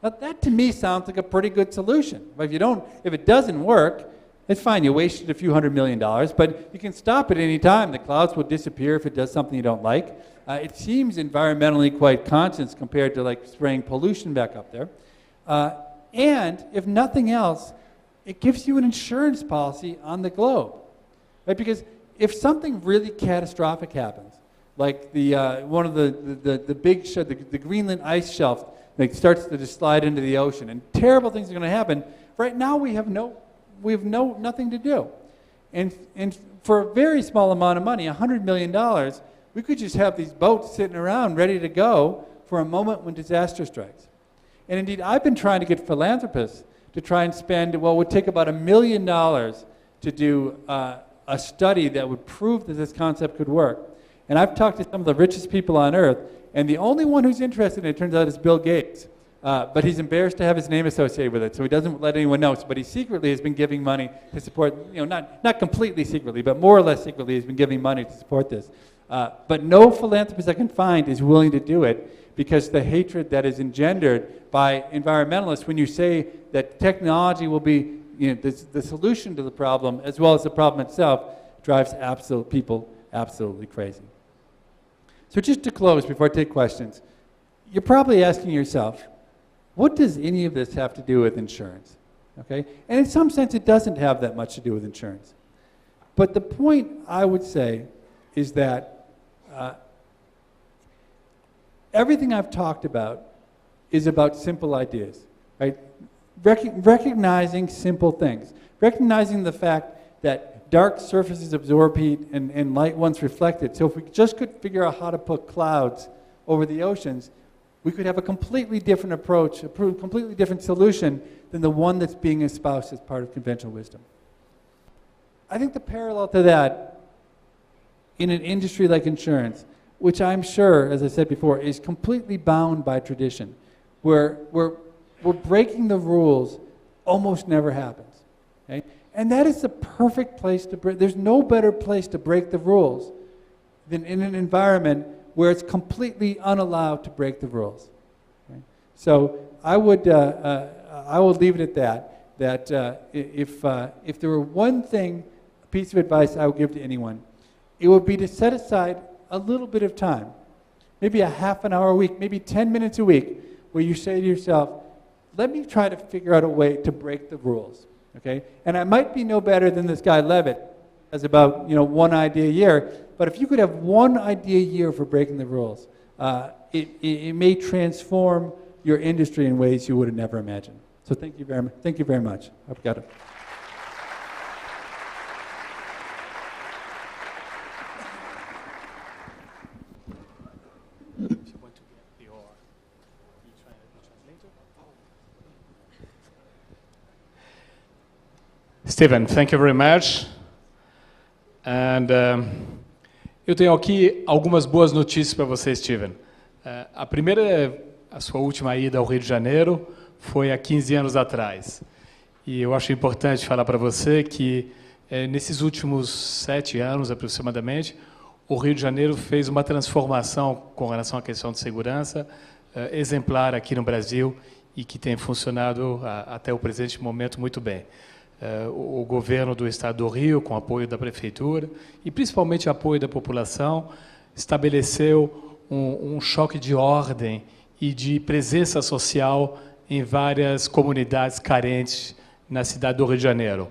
Now that to me sounds like a pretty good solution. But if it doesn't work, it's fine. You wasted a few $100 million, but you can stop at any time. The clouds will disappear if it does something you don't like. It seems environmentally quite conscious compared to spraying pollution back up there. And if nothing else, it gives you an insurance policy on the globe, right? Because if something really catastrophic happens, like one of the big the Greenland ice shelf starts to just slide into the ocean, and terrible things are going to happen. Right now, we have nothing to do, and for a very small amount of money, $100 million, we could just have these boats sitting around ready to go for a moment when disaster strikes. And indeed, I've been trying to get philanthropists to try and spend what would take about $1 million to do a study that would prove that this concept could work. And I've talked to some of the richest people on Earth, And the only one who's interested in it, turns out, is Bill Gates. But he's embarrassed to have his name associated with it, so he doesn't let anyone know. But he secretly has been giving money to support, not completely secretly, but more or less secretly, he's been giving money to support this. But no philanthropist I can find is willing to do it because the hatred that is engendered by environmentalists when you say that technology will be the solution to the problem as well as the problem itself drives people absolutely crazy. So just to close before I take questions, you're probably asking yourself, what does any of this have to do with insurance? Okay? And in some sense, it doesn't have that much to do with insurance. But the point I would say is that everything I've talked about is about simple ideas, right? Recognizing simple things. Recognizing the fact that dark surfaces absorb heat and light ones reflect it. So if we just could figure out how to put clouds over the oceans, we could have a completely different approach, a completely different solution than the one that's being espoused as part of conventional wisdom. I think the parallel to that in an industry like insurance, which I'm sure, as I said before, is completely bound by tradition, where breaking the rules almost never happens. Okay? And that is the perfect place to break. There's no better place to break the rules than in an environment where it's completely unallowed to break the rules. Okay? So I will leave it at that. If there were one thing, a piece of advice I would give to anyone, it would be to set aside a little bit of time, maybe a half an hour a week, maybe 10 minutes a week, where you say to yourself, let me try to figure out a way to break the rules. Okay? And I might be no better than this guy Levitt, has about one idea a year, but if you could have one idea a year for breaking the rules, it may transform your industry in ways you would have never imagined. So thank you very much. I've got it. Stephen, thank you very much. And eu tenho aqui algumas boas notícias para você, Stephen. A primeira é a sua última ida ao Rio de Janeiro foi há 15 anos atrás. E eu acho importante falar para você que nesses últimos 7 anos, aproximadamente, o Rio de Janeiro fez uma transformação com relação à questão de segurança exemplar aqui no Brasil e que tem funcionado até o presente momento muito bem. O governo do Estado do Rio, com apoio da Prefeitura e principalmente apoio da população, estabeleceu um choque de ordem e de presença social em várias comunidades carentes na cidade do Rio de Janeiro.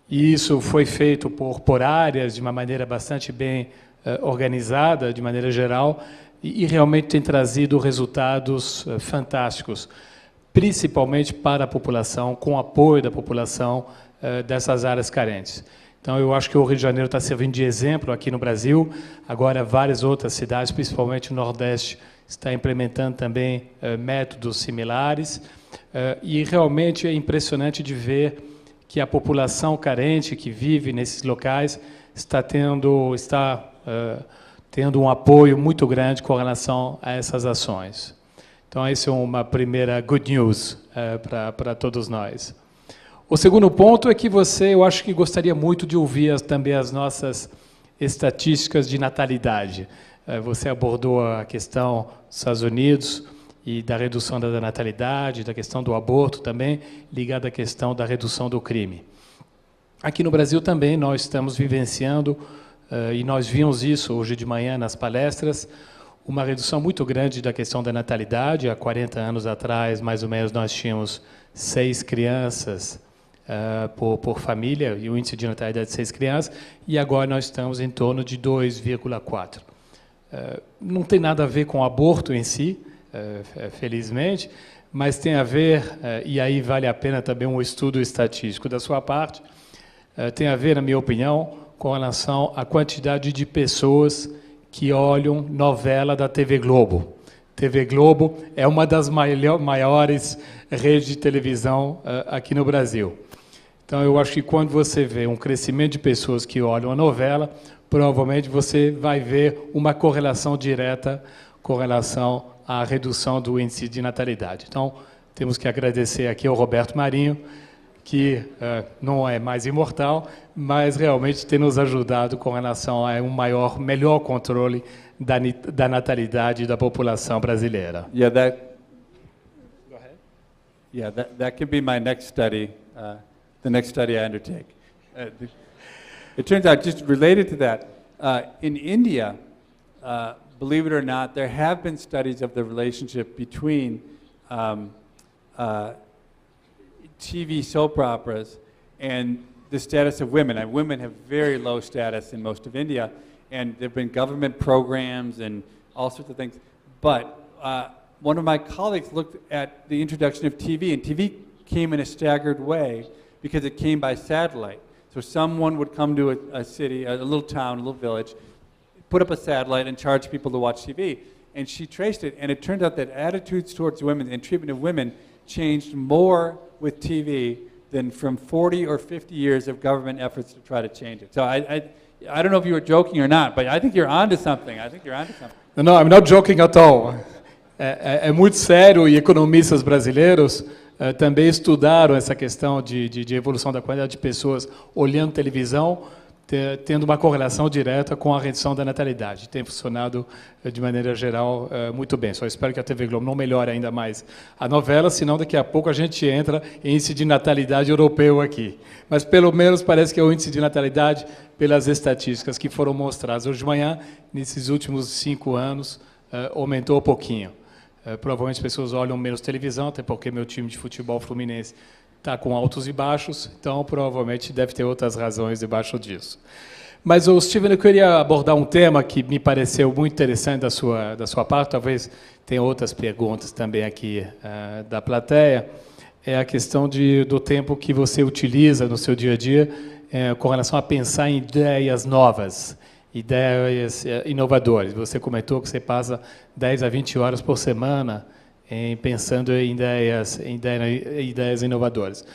E isso foi feito por áreas, de uma maneira bastante bem organizada, de maneira geral, e realmente tem trazido resultados fantásticos, principalmente para a população, com apoio da população dessas áreas carentes. Então, eu acho que o Rio de Janeiro está servindo de exemplo aqui no Brasil. Agora, várias outras cidades, principalmente o Nordeste, está implementando também métodos similares. E realmente é impressionante de ver que a população carente que vive nesses locais está tendo um apoio muito grande com relação a essas ações. Então, essa é uma primeira good news para todos nós. O segundo ponto é que eu acho que gostaria muito de ouvir também as nossas estatísticas de natalidade. Você abordou a questão dos Estados Unidos e da redução da natalidade, da questão do aborto também, ligada à questão da redução do crime. Aqui no Brasil também nós estamos vivenciando, e nós vimos isso hoje de manhã nas palestras, uma redução muito grande da questão da natalidade. Há 40 anos atrás, mais ou menos, nós tínhamos 6 crianças por família, e o índice de natalidade de 6 crianças, e agora nós estamos em torno de 2,4. Não tem nada a ver com o aborto em si, felizmente, mas tem a ver, e aí vale a pena também um estudo estatístico da sua parte, tem a ver, na minha opinião, com relação à quantidade de pessoas que olham novela da TV Globo. TV Globo é uma das maiores redes de televisão aqui no Brasil. Então, eu acho que quando você vê um crescimento de pessoas que olham a novela, provavelmente você vai ver uma correlação direta com relação à redução do índice de natalidade. Então, temos que agradecer aqui ao Roberto Marinho, que não é mais imortal, mas realmente tem nos ajudado com relação a melhor controle da natalidade da população brasileira. Yeah, that could be my next study, the next study I undertake. It turns out, just related to that, in India, believe it or not, there have been studies of the relationship between TV soap operas and the status of women. And women have very low status in most of India, and there have been government programs and all sorts of things. But one of my colleagues looked at the introduction of TV, and TV came in a staggered way because it came by satellite. So someone would come to a city, a little town, a little village, put up a satellite and charge people to watch TV. And she traced it, and it turned out that attitudes towards women and treatment of women changed more with TV than from 40 or 50 years of government efforts to try to change it. So I don't know if you were joking or not, but I think you're onto something. I think you're onto something. No, I'm not joking at all. É muito sério, e economistas brasileiros também estudaram essa questão de evolução da quantidade de pessoas olhando televisão, tendo uma correlação direta com a redução da natalidade. Tem funcionado, de maneira geral, muito bem. Só espero que a TV Globo não melhore ainda mais a novela, senão daqui a pouco a gente entra em índice de natalidade europeu aqui. Mas, pelo menos, parece que é o índice de natalidade, pelas estatísticas que foram mostradas hoje de manhã, nesses últimos 5 anos, aumentou um pouquinho. Provavelmente as pessoas olham menos televisão, até porque meu time de futebol fluminense está com altos e baixos, então provavelmente deve ter outras razões debaixo disso. Mas, Steven, eu queria abordar um tema que me pareceu muito interessante da sua parte, talvez tenha outras perguntas também aqui da plateia, é a questão do tempo que você utiliza no seu dia a dia com relação a pensar em ideias novas, ideias inovadoras. Você comentou que você passa 10 a 20 horas por semana pensando em ideias inovadoras.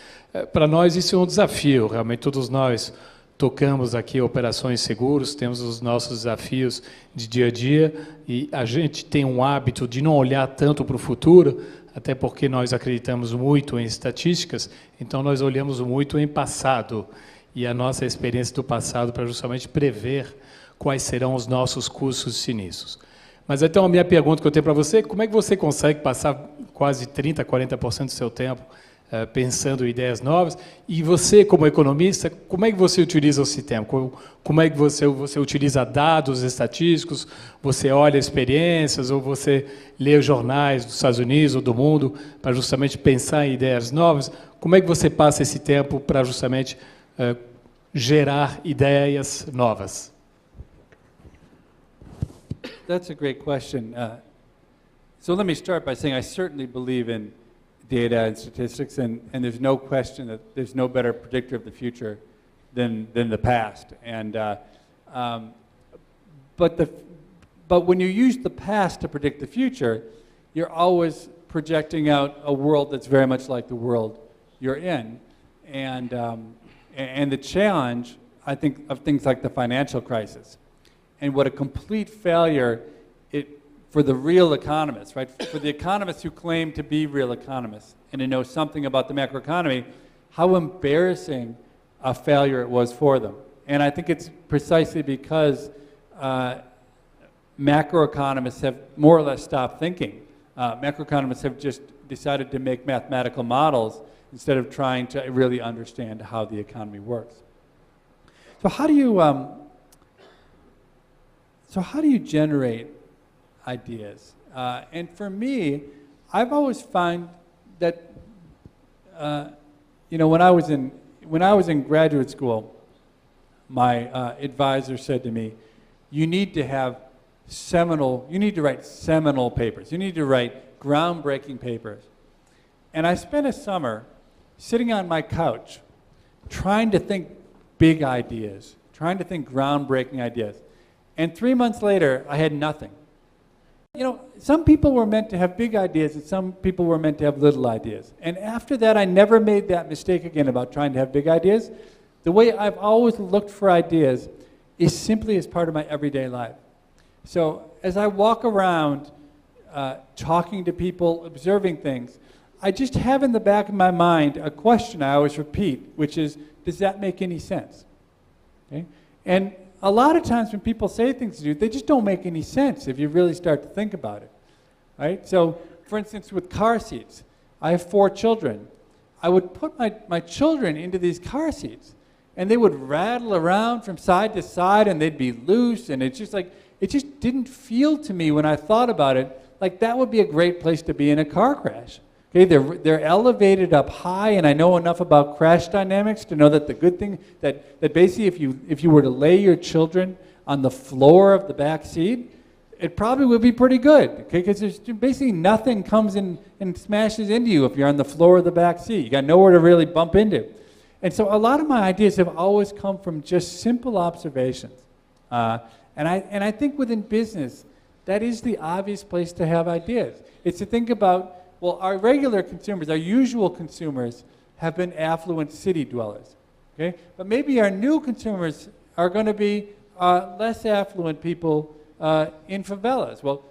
Para nós isso é um desafio, realmente todos nós tocamos aqui operações seguros, temos os nossos desafios de dia a dia e a gente tem um hábito de não olhar tanto para o futuro, até porque nós acreditamos muito em estatísticas, então nós olhamos muito em passado e a nossa experiência do passado para justamente prever quais serão os nossos custos sinistros. Mas então a minha pergunta que eu tenho para você, como é que você consegue passar quase 30%, 40% do seu tempo pensando em ideias novas? E você, como economista, como é que você utiliza esse tempo? Como é que você utiliza dados estatísticos? Você olha experiências ou você lê jornais dos Estados Unidos ou do mundo para justamente pensar em ideias novas? Como é que você passa esse tempo para justamente gerar ideias novas? That's a great question. So let me start by saying I certainly believe in data and statistics, and there's no question that there's no better predictor of the future than the past. And but when you use the past to predict the future, you're always projecting out a world that's very much like the world you're in, and the challenge, I think, of things like the financial crisis. And what a complete failure for the real economists, right? For the economists who claim to be real economists and to know something about the macroeconomy, how embarrassing a failure it was for them. And I think it's precisely because macroeconomists have more or less stopped thinking. Macroeconomists have just decided to make mathematical models instead of trying to really understand how the economy works. So how do you generate ideas? And for me, I've always found that when I was in graduate school, my advisor said to me, you need to write seminal papers. You need to write groundbreaking papers. And I spent a summer sitting on my couch trying to think big ideas, trying to think groundbreaking ideas. And 3 months later, I had nothing. Some people were meant to have big ideas and some people were meant to have little ideas. And after that, I never made that mistake again about trying to have big ideas. The way I've always looked for ideas is simply as part of my everyday life. So as I walk around talking to people, observing things, I just have in the back of my mind a question I always repeat, which is, does that make any sense? Okay? And a lot of times when people say things to you, they just don't make any sense if you really start to think about it. Right? So, for instance, with car seats, I have 4 children. I would put my children into these car seats, and they would rattle around from side to side, and they'd be loose, and it's just like, it just didn't feel to me when I thought about it like that would be a great place to be in a car crash. Okay, they're elevated up high, and I know enough about crash dynamics to know that the good thing, that basically if you were to lay your children on the floor of the back seat, it probably would be pretty good, okay, because there's basically nothing comes in and smashes into you if you're on the floor of the back seat. You got nowhere to really bump into. And so a lot of my ideas have always come from just simple observations. And I think within business, that is the obvious place to have ideas. It's to think about, well, our regular consumers, our usual consumers, have been affluent city dwellers, okay? But maybe our new consumers are going to be less affluent people in favelas. Well,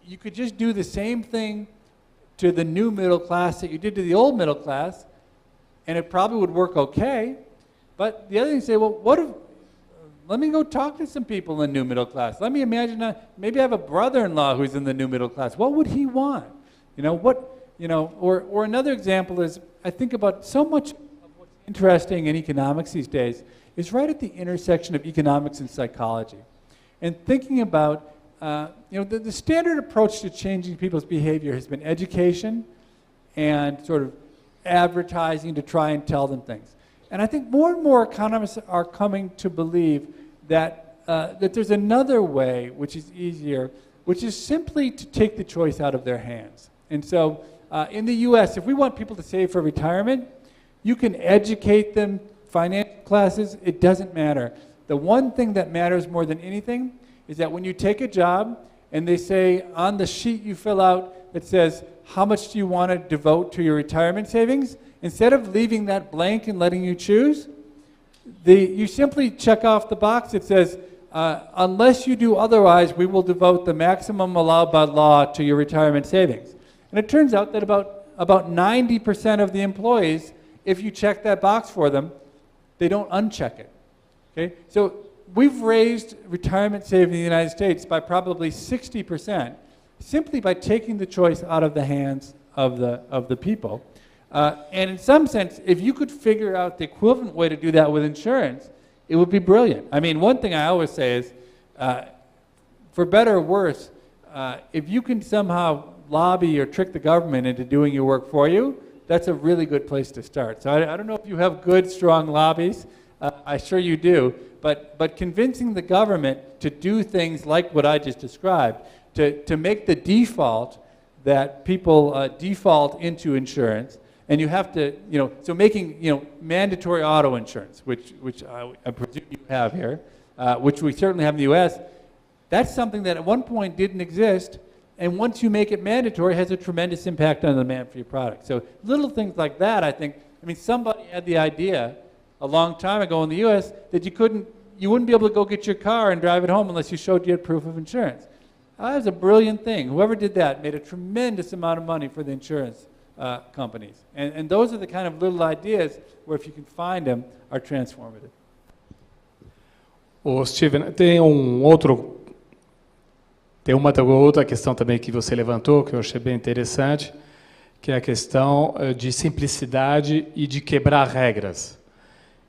you could just do the same thing to the new middle class that you did to the old middle class, and it probably would work okay. But the other thing is, say, well, what if, let me go talk to some people in the new middle class. Let me imagine, maybe I have a brother-in-law who's in the new middle class. What would he want? Or another example is, I think about so much of what's interesting in economics these days is right at the intersection of economics and psychology. And thinking about, the standard approach to changing people's behavior has been education and sort of advertising to try and tell them things. And I think more and more economists are coming to believe that there's another way, which is easier, which is simply to take the choice out of their hands. And so in the US, if we want people to save for retirement, you can educate them, financial classes, it doesn't matter. The one thing that matters more than anything is that when you take a job and they say on the sheet you fill out that says, how much do you want to devote to your retirement savings? Instead of leaving that blank and letting you choose, you simply check off the box that says, unless you do otherwise, we will devote the maximum allowed by law to your retirement savings. And it turns out that about 90% of the employees, if you check that box for them, they don't uncheck it. Okay? So we've raised retirement savings in the United States by probably 60% simply by taking the choice out of the hands of the people. And in some sense, if you could figure out the equivalent way to do that with insurance, it would be brilliant. I mean, one thing I always say is, for better or worse, if you can somehow lobby or trick the government into doing your work for you, that's a really good place to start. So I don't know if you have good, strong lobbies. I'm sure you do. But convincing the government to do things like what I just described, to make the default that people default into insurance, and you have to, so making, mandatory auto insurance, which I presume you have here, which we certainly have in the U.S., that's something that at one point didn't exist, and once you make it mandatory, it has a tremendous impact on the demand for your product. So little things like that, I mean, somebody had the idea a long time ago in the U.S. that you wouldn't be able to go get your car and drive it home unless you showed you had proof of insurance. That was a brilliant thing. Whoever did that made a tremendous amount of money for the insurance companies. And those are the kind of little ideas where, if you can find them, are transformative. Ô, Steven, tem uma outra questão também que você levantou, que eu achei bem interessante, que é a questão de simplicidade e de quebrar regras.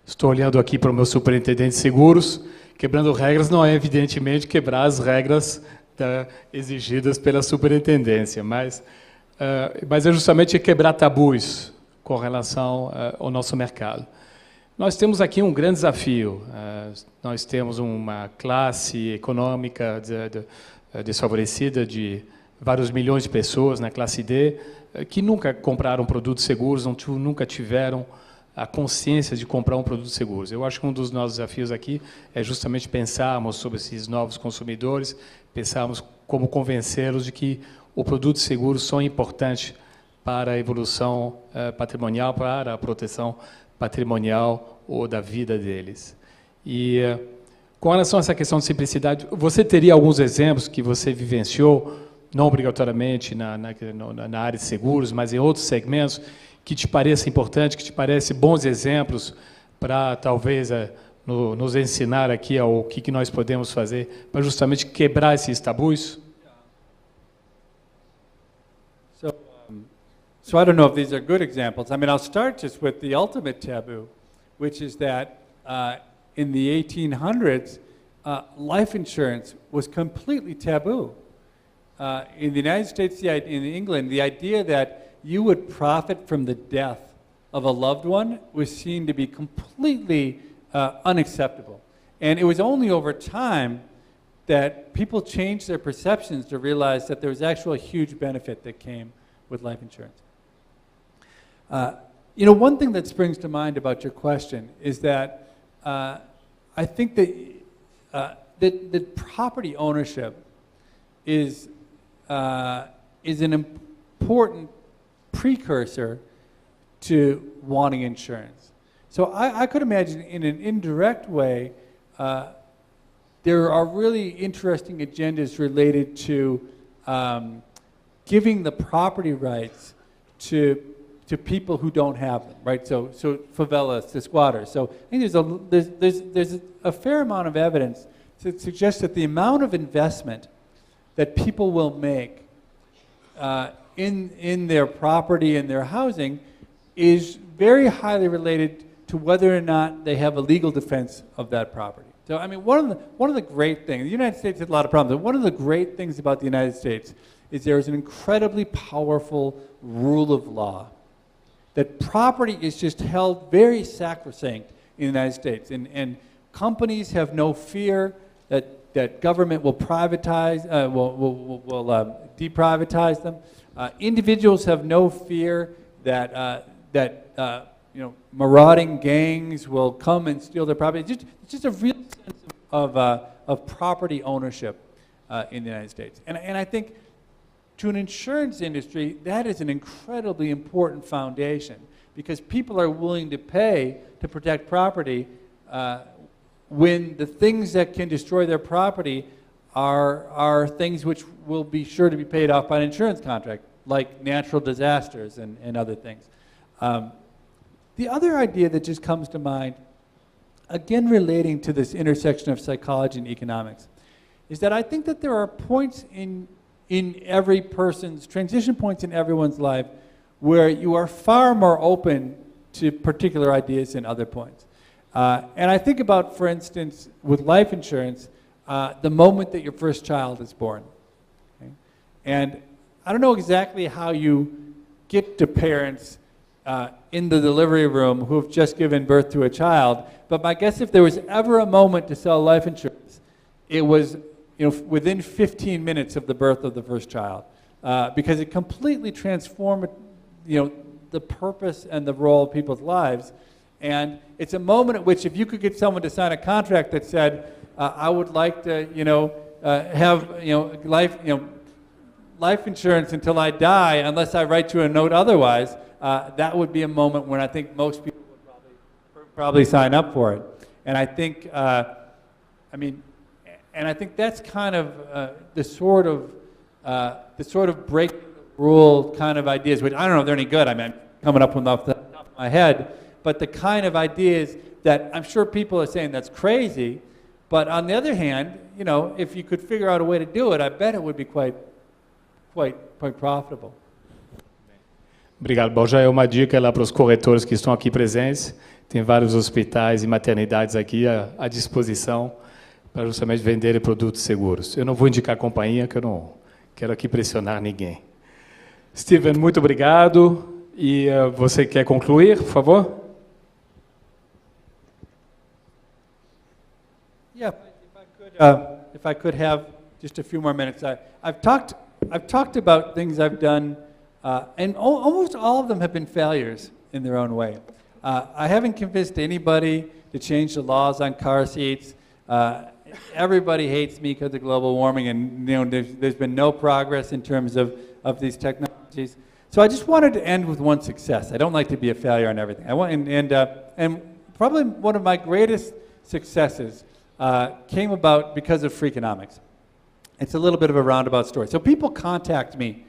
Estou olhando aqui para o meu superintendente de seguros. Quebrando regras não é, evidentemente, quebrar as regras exigidas pela superintendência, mas é justamente quebrar tabus com relação ao nosso mercado. Nós temos aqui um grande desafio. Nós temos uma classe econômica desfavorecida de vários milhões de pessoas na classe D que nunca compraram produtos seguros, nunca tiveram a consciência de comprar um produto seguro. Eu acho que um dos nossos desafios aqui é justamente pensarmos sobre esses novos consumidores, pensarmos como convencê-los de que o produto seguro são importantes para a evolução patrimonial, para a proteção patrimonial ou da vida deles. Com relação a essa questão de simplicidade, você teria alguns exemplos que você vivenciou não obrigatoriamente na área de seguros, mas em outros segmentos, que te pareça importante, que te parece bons exemplos para talvez nos ensinar aqui o que nós podemos fazer para justamente quebrar esses tabus? So I don't know if these are good examples. I mean, I'll start just with the ultimate taboo, which is that in the 1800s, life insurance was completely taboo. In the United States, in England, the idea that you would profit from the death of a loved one was seen to be completely unacceptable. And it was only over time that people changed their perceptions to realize that there was actually a huge benefit that came with life insurance. You know, one thing that springs to mind about your question is that I think that property ownership is an important precursor to wanting insurance. So I could imagine in an indirect way, there are really interesting agendas related to giving the property rights to people who don't have them, right? So favelas, to squatters. So I think there's a fair amount of evidence to suggest that the amount of investment that people will make in their property and their housing is very highly related to whether or not they have a legal defense of that property. So I mean, one of the great things, the United States has a lot of problems, but one of the great things about the United States is there is an incredibly powerful rule of law. That property is just held very sacrosanct in the United States, and companies have no fear that government will privatize, will deprivatize them. Individuals have no fear that marauding gangs will come and steal their property. It's just a real sense of property ownership in the United States, and I think to an insurance industry that is an incredibly important foundation because people are willing to pay to protect property when the things that can destroy their property are things which will be sure to be paid off by an insurance contract, like natural disasters and other things. The other idea that just comes to mind, again relating to this intersection of psychology and economics, is that I think that there are points in every person's, transition points in everyone's life where you are far more open to particular ideas than other points. And I think about, for instance, with life insurance, the moment that your first child is born. Okay? And I don't know exactly how you get to parents in the delivery room who have just given birth to a child, but my guess if there was ever a moment to sell life insurance, it was within 15 minutes of the birth of the first child, because it completely transformed the purpose and the role of people's lives. And it's a moment at which if you could get someone to sign a contract that said, I would like to have life insurance until I die unless I write you a note otherwise, that would be a moment when I think most people would probably sign up for it. And I think, and I think that's kind of the sort of break rule kind of ideas, which I don't know if they're any good. I mean, I'm coming up with off the top of my head, but the kind of ideas that I'm sure people are saying that's crazy, but on the other hand, if you could figure out a way to do it, I bet it would be quite profitable. Obrigado. Bom, já é uma dica lá para os corretores que estão aqui presentes. Tem vários hospitais e maternidades aqui à disposição para justamente venderem produtos seguros. Eu não vou indicar a companhia, que eu não quero aqui pressionar ninguém. Steven, muito obrigado. E você quer concluir, por favor? Yeah, if I could have just a few more minutes. I've talked about things I've done, and almost all of them have been failures in their own way. I haven't convinced anybody to change the laws on car seats. Everybody hates me because of global warming, and there's been no progress in terms of these technologies. So I just wanted to end with one success. I don't like to be a failure on everything. And probably one of my greatest successes came about because of Freakonomiks. It's a little bit of a roundabout story. So people contact me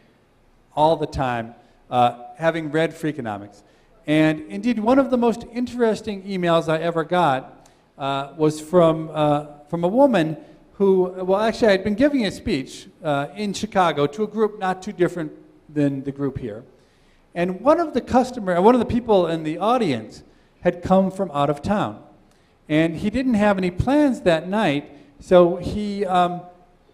all the time, having read Freakonomiks. And indeed, one of the most interesting emails I ever got was from a woman who, well, actually, I had been giving a speech in Chicago to a group not too different than the group here. And one of the people in the audience had come from out of town. And he didn't have any plans that night, so he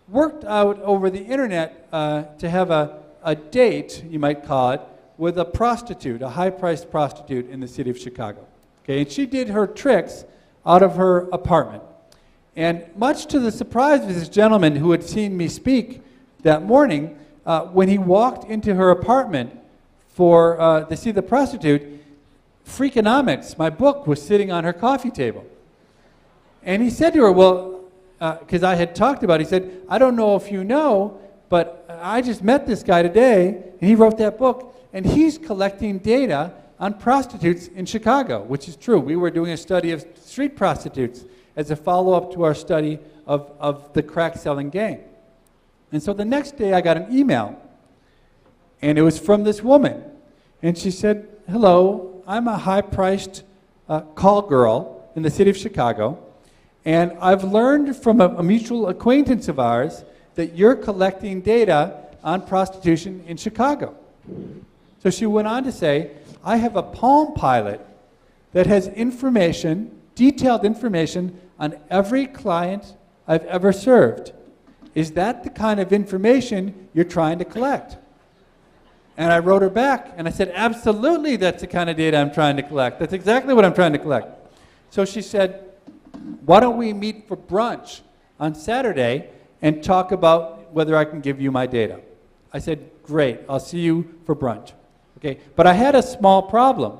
worked out over the internet to have a date, you might call it, with a prostitute, a high-priced prostitute in the city of Chicago. Okay, and she did her tricks out of her apartment. And much to the surprise of this gentleman who had seen me speak that morning, when he walked into her apartment to see the prostitute, Freakonomiks, my book, was sitting on her coffee table. And he said to her, well, because I had talked about it, he said, I don't know if you know, but I just met this guy today, and he wrote that book, and he's collecting data on prostitutes in Chicago, which is true. We were doing a study of street prostitutes as a follow-up to our study of the crack-selling gang. And so the next day I got an email, and it was from this woman. And she said, hello, I'm a high-priced call girl in the city of Chicago, and I've learned from a mutual acquaintance of ours that you're collecting data on prostitution in Chicago. So she went on to say, I have a Palm Pilot that has information, detailed information, on every client I've ever served. Is that the kind of information you're trying to collect? And I wrote her back, and I said, absolutely, that's the kind of data I'm trying to collect. That's exactly what I'm trying to collect. So she said, why don't we meet for brunch on Saturday and talk about whether I can give you my data? I said, great, I'll see you for brunch. Okay, but I had a small problem,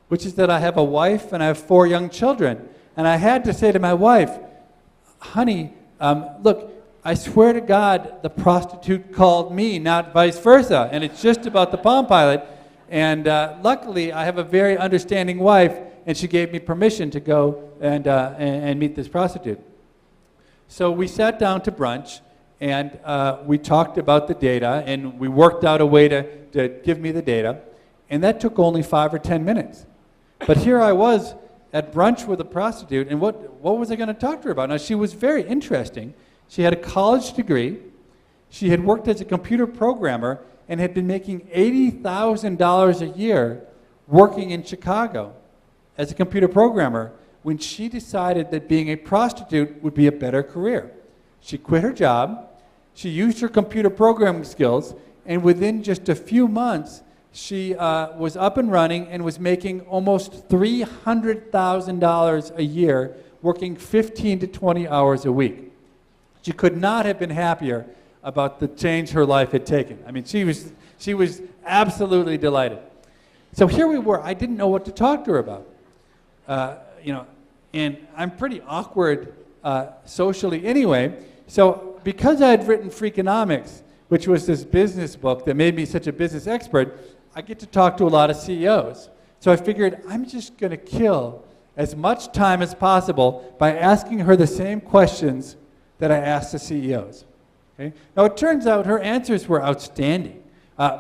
which is that I have a wife and I have 4 young children. And I had to say to my wife, honey, look, I swear to God, the prostitute called me, not vice versa. And it's just about the Palm Pilot. And luckily, I have a very understanding wife, and she gave me permission to go and meet this prostitute. So we sat down to brunch, and we talked about the data, and we worked out a way to give me the data. And that took only 5 or 10 minutes. But here I was at brunch with a prostitute, and what was I going to talk to her about? Now, she was very interesting. She had a college degree. She had worked as a computer programmer and had been making $80,000 a year working in Chicago as a computer programmer when she decided that being a prostitute would be a better career. She quit her job, she used her computer programming skills, and within just a few months, she was up and running and was making almost $300,000 a year, working 15 to 20 hours a week. She could not have been happier about the change her life had taken. I mean, she was absolutely delighted. So here we were. I didn't know what to talk to her about. And I'm pretty awkward socially anyway. So because I had written Freakonomiks, which was this business book that made me such a business expert, I get to talk to a lot of CEOs. So I figured I'm just going to kill as much time as possible by asking her the same questions that I asked the CEOs. Okay? Now it turns out her answers were outstanding.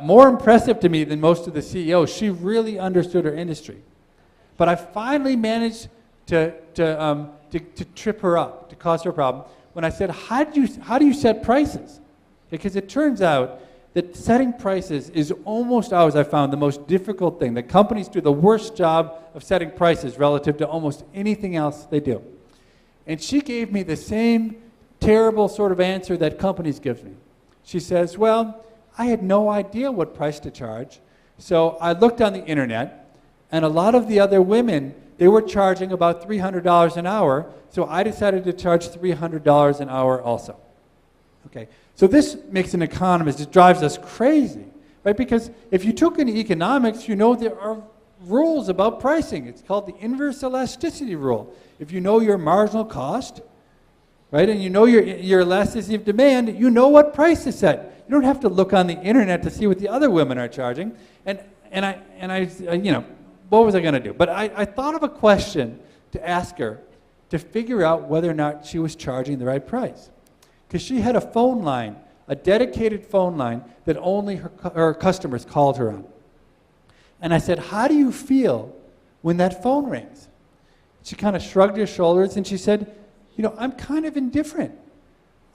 More impressive to me than most of the CEOs. She really understood her industry. But I finally managed to trip her up, to cause her a problem, when I said, how do you set prices? Because it turns out that setting prices is almost always, I found, the most difficult thing. That companies do the worst job of setting prices relative to almost anything else they do. And she gave me the same terrible sort of answer that companies give me. She says, well, I had no idea what price to charge, so I looked on the internet, and a lot of the other women, they were charging about $300 an hour, so I decided to charge $300 an hour also. Okay, so this makes an economist, it drives us crazy, right? Because if you took any economics, you know there are rules about pricing. It's called the inverse elasticity rule. If you know your marginal cost, right, and you know your elasticity of demand, you know what price to set. You don't have to look on the internet to see what the other women are charging. And I what was I going to do? But I thought of a question to ask her to figure out whether or not she was charging the right price. because she had a phone line, a dedicated phone line that only her customers called her on. And I said, how do you feel when that phone rings? She kind of shrugged her shoulders and she said, you know, I'm kind of indifferent.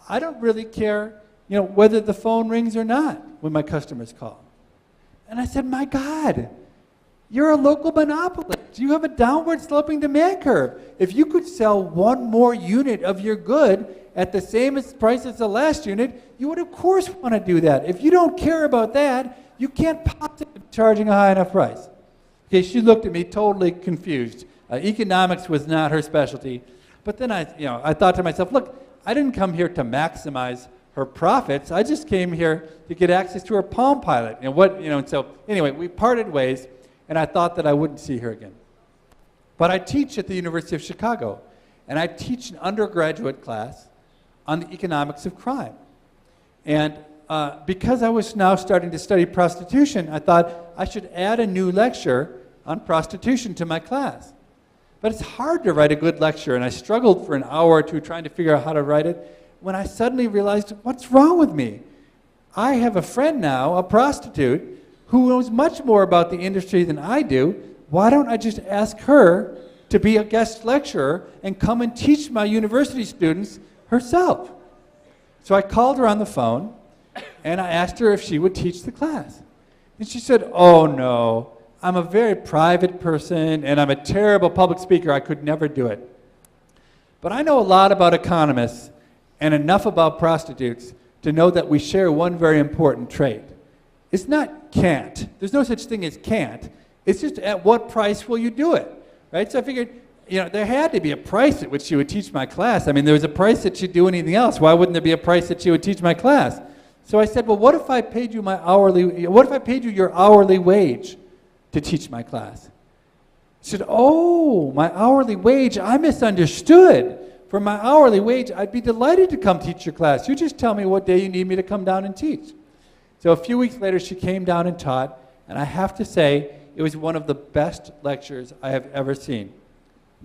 I don't really care, you know, whether the phone rings or not when my customers call. And I said, my God, you're a local monopolist. You have a downward sloping demand curve. If you could sell one more unit of your good at the same price as the last unit, you would of course want to do that. If you don't care about that, you can't possibly be charging a high enough price. Okay, she looked at me totally confused. Economics was not her specialty. But then I thought to myself, look, I didn't come here to maximize her profits. I just came here to get access to her Palm Pilot. And so anyway, we parted ways, and I thought that I wouldn't see her again. But I teach at the University of Chicago, and I teach an undergraduate class on the economics of crime. And because I was now starting to study prostitution, I thought I should add a new lecture on prostitution to my class. But it's hard to write a good lecture, and I struggled for an hour or two trying to figure out how to write it, when I suddenly realized, what's wrong with me? I have a friend now, a prostitute, who knows much more about the industry than I do. Why don't I just ask her to be a guest lecturer and come and teach my university students herself? So I called her on the phone, and I asked her if she would teach the class. And she said, oh no, I'm a very private person, and I'm a terrible public speaker. I could never do it. But I know a lot about economists and enough about prostitutes to know that we share one very important trait. It's not can't. There's no such thing as can't. It's just at what price will you do it, right? So I figured, you know, there had to be a price at which she would teach my class. I mean, there was a price that she'd do anything else. Why wouldn't there be a price that she would teach my class? So I said, well, what if I paid you your hourly wage to teach my class? She said, oh, my hourly wage, I misunderstood. For my hourly wage, I'd be delighted to come teach your class. You just tell me what day you need me to come down and teach. So a few weeks later, she came down and taught, and I have to say, it was one of the best lectures I have ever seen.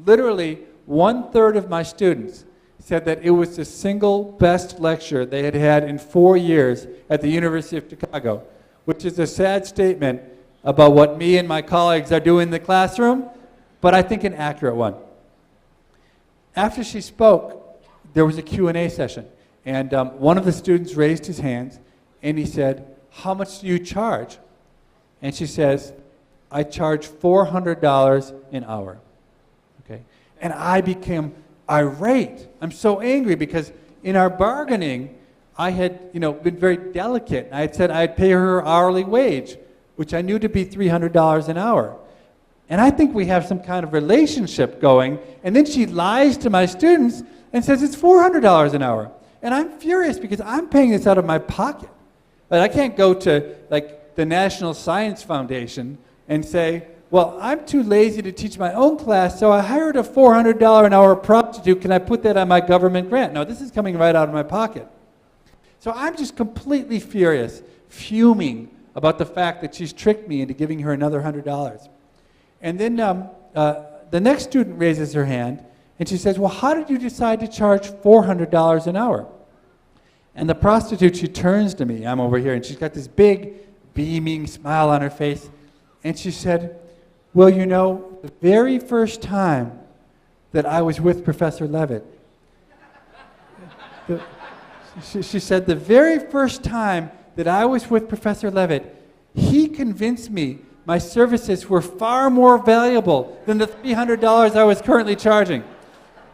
Literally, 1/3 of my students said that it was the single best lecture they had had in 4 years at the University of Chicago, which is a sad statement about what me and my colleagues are doing in the classroom, but I think an accurate one. After she spoke, there was a Q&A session, and one of the students raised his hands, and he said, how much do you charge? And she says, I charge $400 an hour. Okay? And I became irate. I'm so angry because in our bargaining, I had been very delicate. I had said I'd pay her hourly wage, which I knew to be $300 an hour. And I think we have some kind of relationship going, and then she lies to my students and says it's $400 an hour. And I'm furious because I'm paying this out of my pocket. But I can't go to the National Science Foundation and say, well, I'm too lazy to teach my own class, so I hired a $400 an hour prostitute. Can I put that on my government grant? No, this is coming right out of my pocket. So I'm just completely furious, fuming about the fact that she's tricked me into giving her another $100. And then the next student raises her hand, and she says, well, how did you decide to charge $400 an hour? And the prostitute, she turns to me, I'm over here, and she's got this big, beaming smile on her face, and she said, well, you know, the very first time that I was with Professor Levitt, she said, the very first time that I was with Professor Levitt, he convinced me my services were far more valuable than the $300 I was currently charging.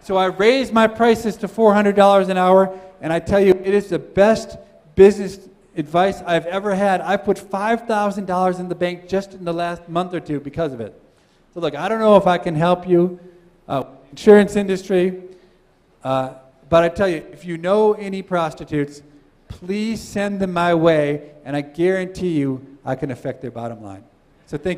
So I raised my prices to $400 an hour, and I tell you, it is the best business advice I've ever had. I put $5,000 in the bank just in the last month or two because of it. So look, I don't know if I can help you, insurance industry, but I tell you, if you know any prostitutes, please send them my way, and I guarantee you I can affect their bottom line. So thank you.